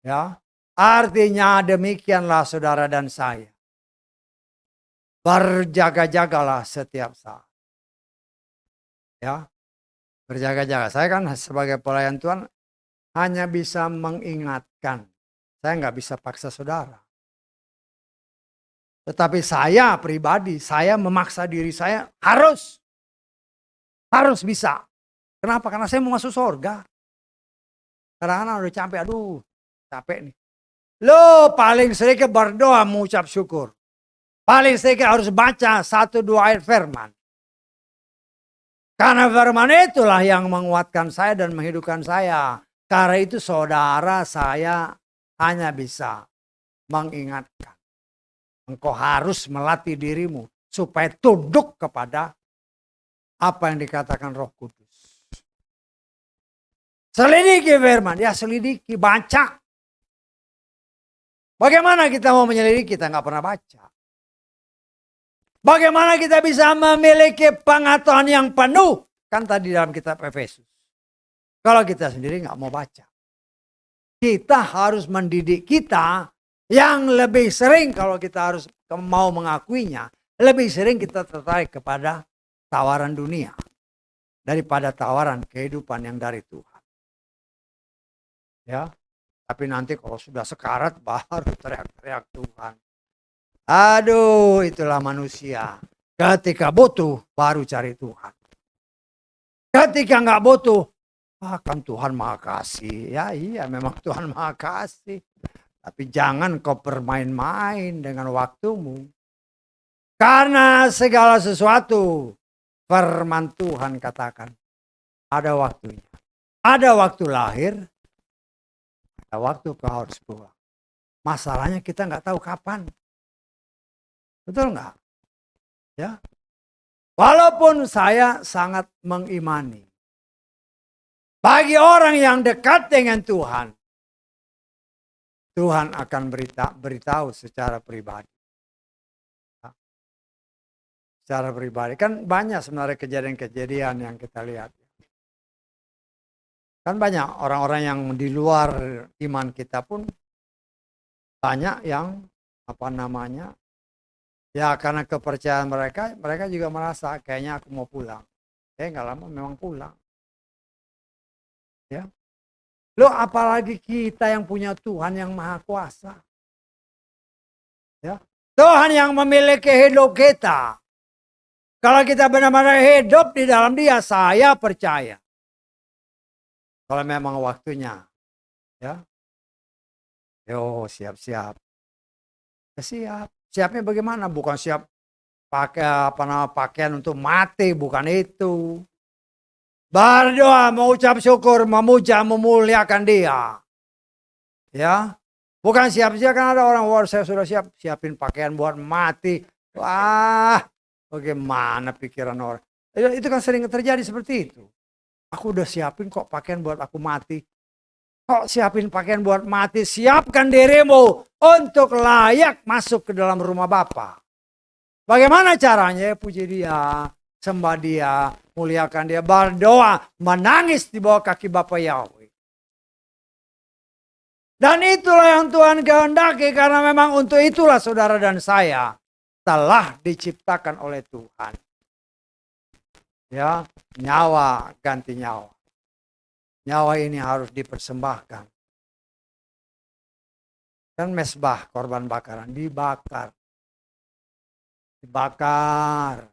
A: Ya, artinya demikianlah saudara dan saya. Berjaga-jagalah setiap saat. Ya, berjaga-jaga. Saya kan sebagai pelayan Tuhan hanya bisa mengingatkan. Saya nggak bisa paksa saudara. Tetapi saya pribadi, saya memaksa diri saya harus bisa. Kenapa? Karena saya mau masuk surga. Kadang-kadang udah capek, capek nih. Lo paling sedikit berdoa mengucap syukur. Paling sedikit harus baca 1-2 ayat firman. Karena firman itulah yang menguatkan saya dan menghidupkan saya. Karena itu saudara saya hanya bisa mengingatkan. Engkau harus melatih dirimu supaya tunduk kepada apa yang dikatakan Roh Kudus. Selidiki firman, ya selidiki, baca. Bagaimana kita mau menyelidiki, kita nggak pernah baca. Bagaimana kita bisa memiliki pengetahuan yang penuh? Kan tadi dalam kitab Efesus. Kalau kita sendiri nggak mau baca. Kita harus mendidik kita yang lebih sering, kalau kita harus mau mengakuinya, lebih sering kita tertarik kepada tawaran dunia daripada tawaran kehidupan yang dari Tuhan. Ya, tapi nanti kalau sudah sekarat baru teriak-teriak Tuhan. Aduh, itulah manusia. Ketika butuh baru cari Tuhan. Ketika nggak butuh, kan Tuhan Maha Kasih. Ya iya, memang Tuhan Maha Kasih. Tapi jangan kau bermain-main dengan waktumu. Karena segala sesuatu, firman Tuhan katakan, ada waktunya. Ada waktu lahir, ada waktu kau harus pulang. Masalahnya kita nggak tahu kapan. Betul nggak? Ya. Walaupun saya sangat mengimani. Bagi orang yang dekat dengan Tuhan, Tuhan akan beritahu secara pribadi. Secara pribadi. Kan banyak sebenarnya kejadian-kejadian yang kita lihat. Kan banyak orang-orang yang di luar iman kita pun banyak yang ya karena kepercayaan mereka juga merasa kayaknya aku mau pulang. Nggak lama memang pulang. Ya. Loh apalagi kita yang punya Tuhan yang Maha Kuasa. Ya. Tuhan yang memiliki hidup kita. Kalau kita benar-benar hidup di dalam Dia, saya percaya. Kalau memang waktunya, ya, yo siap-siap. Siap. Siapnya bagaimana? Bukan siap pakai pakaian untuk mati, bukan itu. Berdoa, mengucap syukur, memuja, memuliakan Dia. Ya, bukan siap-siap, kan ada orang, wah saya sudah siapin pakaian buat mati. Wah, bagaimana pikiran orang. Itu kan sering terjadi seperti itu. Aku udah siapin kok pakaian buat aku mati. Kok siapin pakaian buat mati? Siapkan dirimu untuk layak masuk ke dalam rumah Bapa. Bagaimana caranya? Puji Dia, sembah Dia, muliakan Dia, berdoa, menangis di bawah kaki Bapa Yahweh. Dan itulah yang Tuhan kehendaki, karena memang untuk itulah saudara dan saya telah diciptakan oleh Tuhan. Ya, nyawa ganti nyawa. Nyawa ini harus dipersembahkan. Dan mesbah korban bakaran dibakar. Dibakar.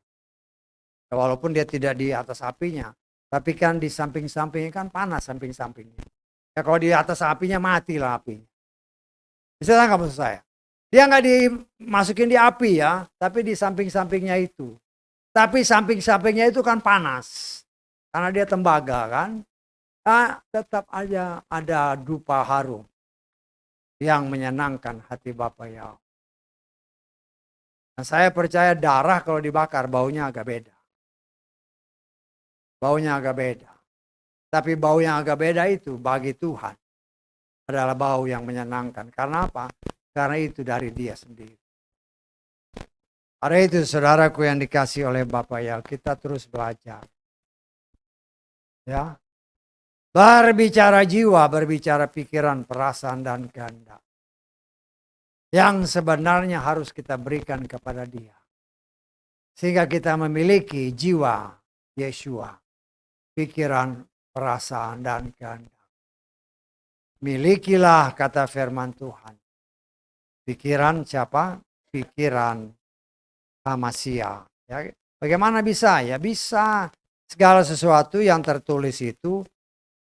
A: Ya, walaupun dia tidak di atas apinya, tapi kan di samping-sampingnya kan panas samping-sampingnya. Ya kalau di atas apinya matilah apinya. Bisa nggak maksud saya? Dia nggak dimasukin di api ya, tapi di samping-sampingnya itu. Tapi samping-sampingnya itu kan panas. Karena dia tembaga kan. Tetap aja ada dupa harum yang menyenangkan hati Bapa Yahweh. Nah, saya percaya darah kalau dibakar baunya agak beda. Baunya agak beda. Tapi bau yang agak beda itu bagi Tuhan adalah bau yang menyenangkan. Karena apa? Karena itu dari Dia sendiri. Karena itu saudaraku yang dikasih oleh Bapa Yahweh, kita terus belajar. Ya. Berbicara jiwa, berbicara pikiran, perasaan, dan kehendak. Yang sebenarnya harus kita berikan kepada Dia. Sehingga kita memiliki jiwa Yeshua. Pikiran, perasaan, dan kehendak. Milikilah, kata firman Tuhan. Pikiran siapa? Pikiran Hamasia. Ya, bagaimana bisa? Ya bisa. Segala sesuatu yang tertulis itu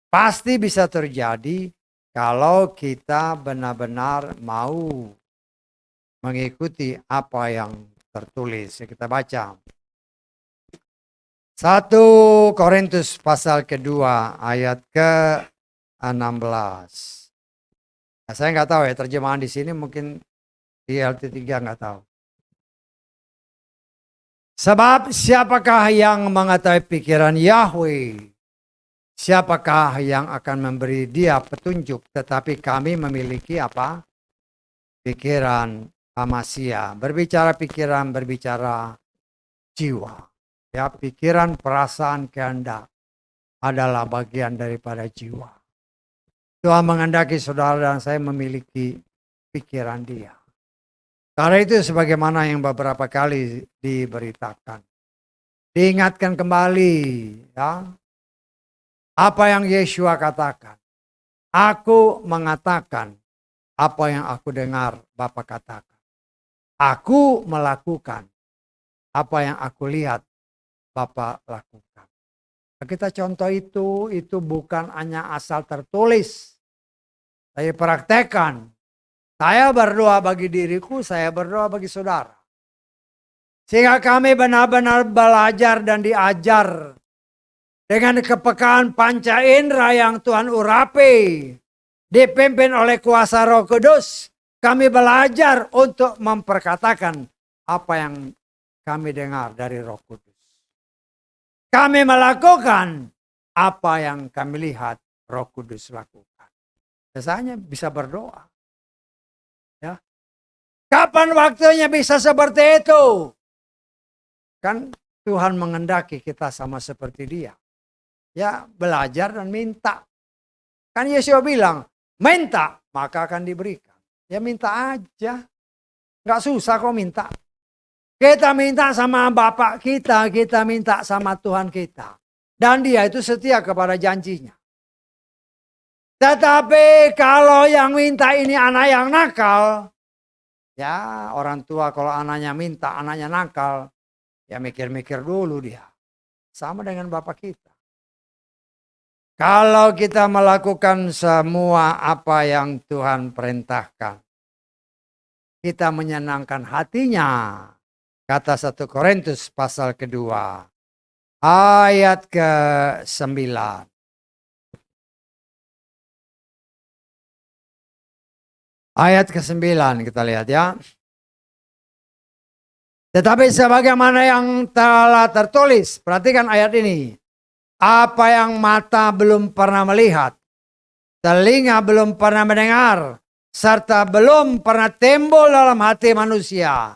A: pasti bisa terjadi kalau kita benar-benar mau mengikuti apa yang tertulis. Kita baca 1 Korintus pasal kedua ayat ke-16. Nah, saya nggak tahu ya terjemahan di sini, mungkin di LT3 nggak tahu. Sebab siapakah yang mengetahui pikiran Yahweh? Siapakah yang akan memberi Dia petunjuk? Tetapi kami memiliki apa? Pikiran Hamasia. Berbicara pikiran, berbicara jiwa. Ya, pikiran, perasaan, kehendak adalah bagian daripada jiwa. Tuhan menghendaki saudara dan saya memiliki pikiran Dia. Karena itu sebagaimana yang beberapa kali diberitakan. Diingatkan kembali, ya. Apa yang Yeshua katakan. Aku mengatakan apa yang aku dengar Bapa katakan. Aku melakukan apa yang aku lihat Bapa lakukan. Kita contoh itu bukan hanya asal tertulis. Saya praktekkan. Saya berdoa bagi diriku, saya berdoa bagi saudara. Sehingga kami benar-benar belajar dan diajar dengan kepekaan panca indera yang Tuhan urapi, dipimpin oleh kuasa Roh Kudus, kami belajar untuk memperkatakan apa yang kami dengar dari Roh Kudus. Kami melakukan apa yang kami lihat Roh Kudus lakukan. Biasanya bisa berdoa. Ya. Kapan waktunya bisa seperti itu? Kan Tuhan menghendaki kita sama seperti Dia. Ya, belajar dan minta. Kan Yesus bilang, minta maka akan diberikan. Ya minta aja. Nggak susah kok minta. Kita minta sama Bapak kita minta sama Tuhan kita. Dan Dia itu setia kepada janjinya. Tetapi kalau yang minta ini anak yang nakal, ya orang tua kalau anaknya minta, anaknya nakal, Ya mikir-mikir dulu dia. Sama dengan Bapak kita. Kalau kita melakukan semua apa yang Tuhan perintahkan, kita menyenangkan hatinya. Kata 1 Korintus pasal kedua, ayat ke-9. Ayat ke-9 kita lihat ya. Tetapi sebagaimana yang telah tertulis, perhatikan ayat ini. Apa yang mata belum pernah melihat, telinga belum pernah mendengar, serta belum pernah timbul dalam hati manusia.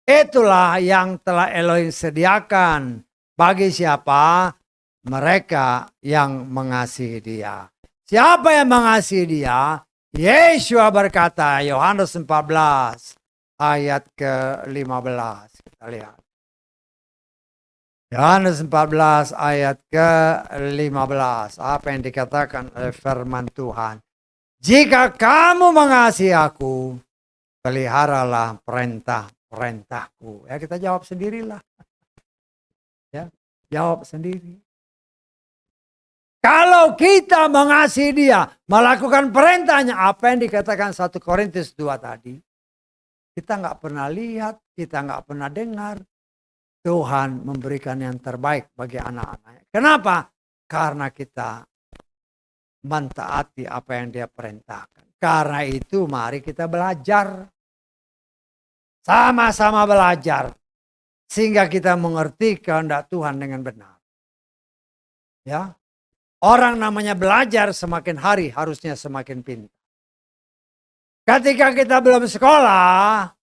A: Itulah yang telah Elohim sediakan bagi siapa? Mereka yang mengasihi Dia. Siapa yang mengasihi Dia? Yesua berkata, Yohanes 14 ayat ke-15. Kita lihat. Yohanes 14 ayat ke-15. Apa yang dikatakan oleh firman Tuhan? Jika kamu mengasihi aku, peliharalah perintah-perintahku. Ya, kita jawab sendirilah. Ya, jawab sendiri. Kalau kita mengasihi Dia, melakukan perintahnya, apa yang dikatakan 1 Korintus 2 tadi, kita nggak pernah lihat, kita nggak pernah dengar. Tuhan memberikan yang terbaik bagi anak-anaknya. Kenapa? Karena kita mentaati apa yang Dia perintahkan. Karena itu mari kita belajar. Sama-sama belajar. Sehingga kita mengerti kehendak Tuhan dengan benar. Ya. Orang namanya belajar semakin hari harusnya semakin pintar. Ketika kita belum sekolah,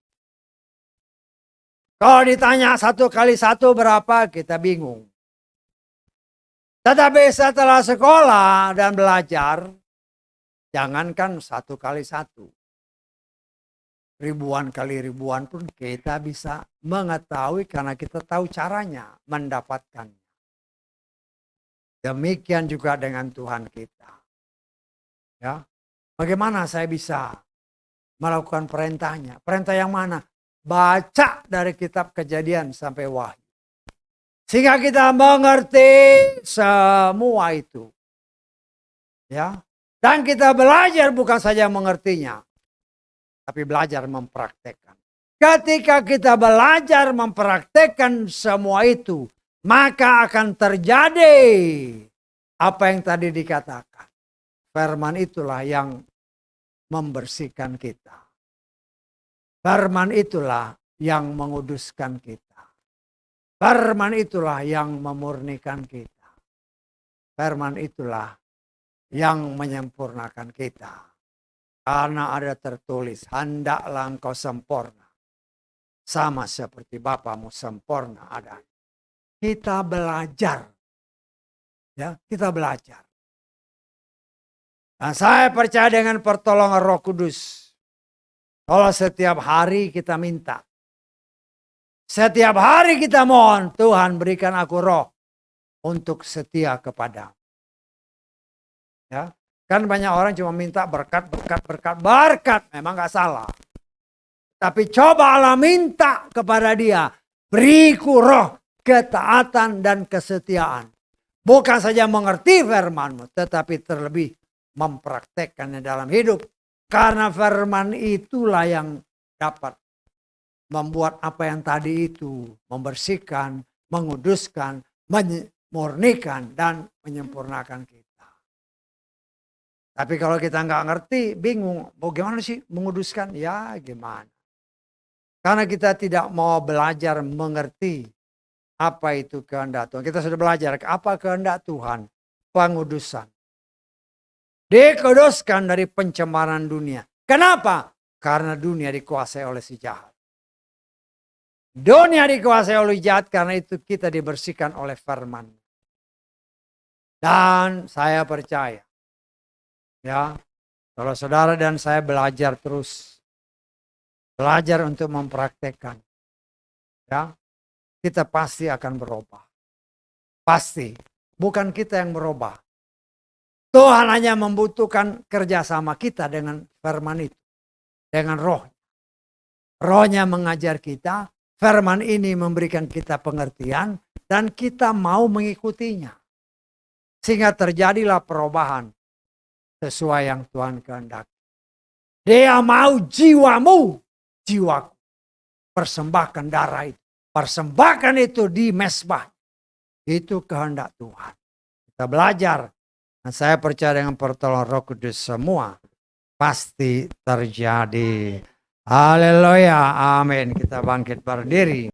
A: kalau ditanya 1 kali 1 berapa, kita bingung. Tetapi setelah sekolah dan belajar, jangankan 1 kali 1. Ribuan kali ribuan pun kita bisa mengetahui karena kita tahu caranya mendapatkannya. Demikian juga dengan Tuhan kita. Ya, bagaimana saya bisa melakukan perintahnya? Perintah yang mana? Baca dari kitab Kejadian sampai Wahyu. Sehingga kita mengerti semua itu. Ya. Dan kita belajar bukan saja mengertinya, tapi belajar mempraktekkan. Ketika kita belajar mempraktekkan semua itu, maka akan terjadi apa yang tadi dikatakan. Firman itulah yang membersihkan kita. Firman itulah yang menguduskan kita. Firman itulah yang memurnikan kita. Firman itulah yang menyempurnakan kita. Karena ada tertulis, hendaklah engkau sempurna. Sama seperti Bapamu sempurna ada. Kita belajar. Ya, kita belajar. Dan saya percaya dengan pertolongan Roh Kudus. Kalau setiap hari kita minta. Setiap hari kita mohon, Tuhan berikan aku roh untuk setia kepada. Ya, kan banyak orang cuma minta berkat. Memang gak salah. Tapi cobalah minta kepada Dia. Beriku roh, ketaatan dan kesetiaan. Bukan saja mengerti firman-Mu, tetapi terlebih mempraktekkannya dalam hidup. Karena firman itulah yang dapat membuat apa yang tadi itu membersihkan, menguduskan, memurnikan, dan menyempurnakan kita. Tapi kalau kita nggak ngerti, bingung, bagaimana sih menguduskan? Ya gimana? Karena kita tidak mau belajar mengerti apa itu kehendak Tuhan. Kita sudah belajar apa kehendak Tuhan, pengudusan. Dikuduskan dari pencemaran dunia. Kenapa? Karena dunia dikuasai oleh si jahat. Dunia dikuasai oleh jahat, karena itu kita dibersihkan oleh firman. Dan saya percaya, ya, kalau saudara dan saya belajar terus, belajar untuk mempraktekkan, ya, kita pasti akan berubah. Pasti, bukan kita yang berubah. Tuhan hanya membutuhkan kerjasama kita dengan firman itu. Dengan roh. Rohnya mengajar kita, firman ini memberikan kita pengertian dan kita mau mengikutinya. Sehingga terjadilah perubahan sesuai yang Tuhan kehendaki. Dia mau jiwamu, jiwaku. Persembahkan darah itu. Persembahkan itu di mezbah. Itu kehendak Tuhan. Kita belajar. Dan saya percaya dengan pertolongan Roh Kudus semua pasti terjadi. Haleluya. Amin. Kita bangkit berdiri.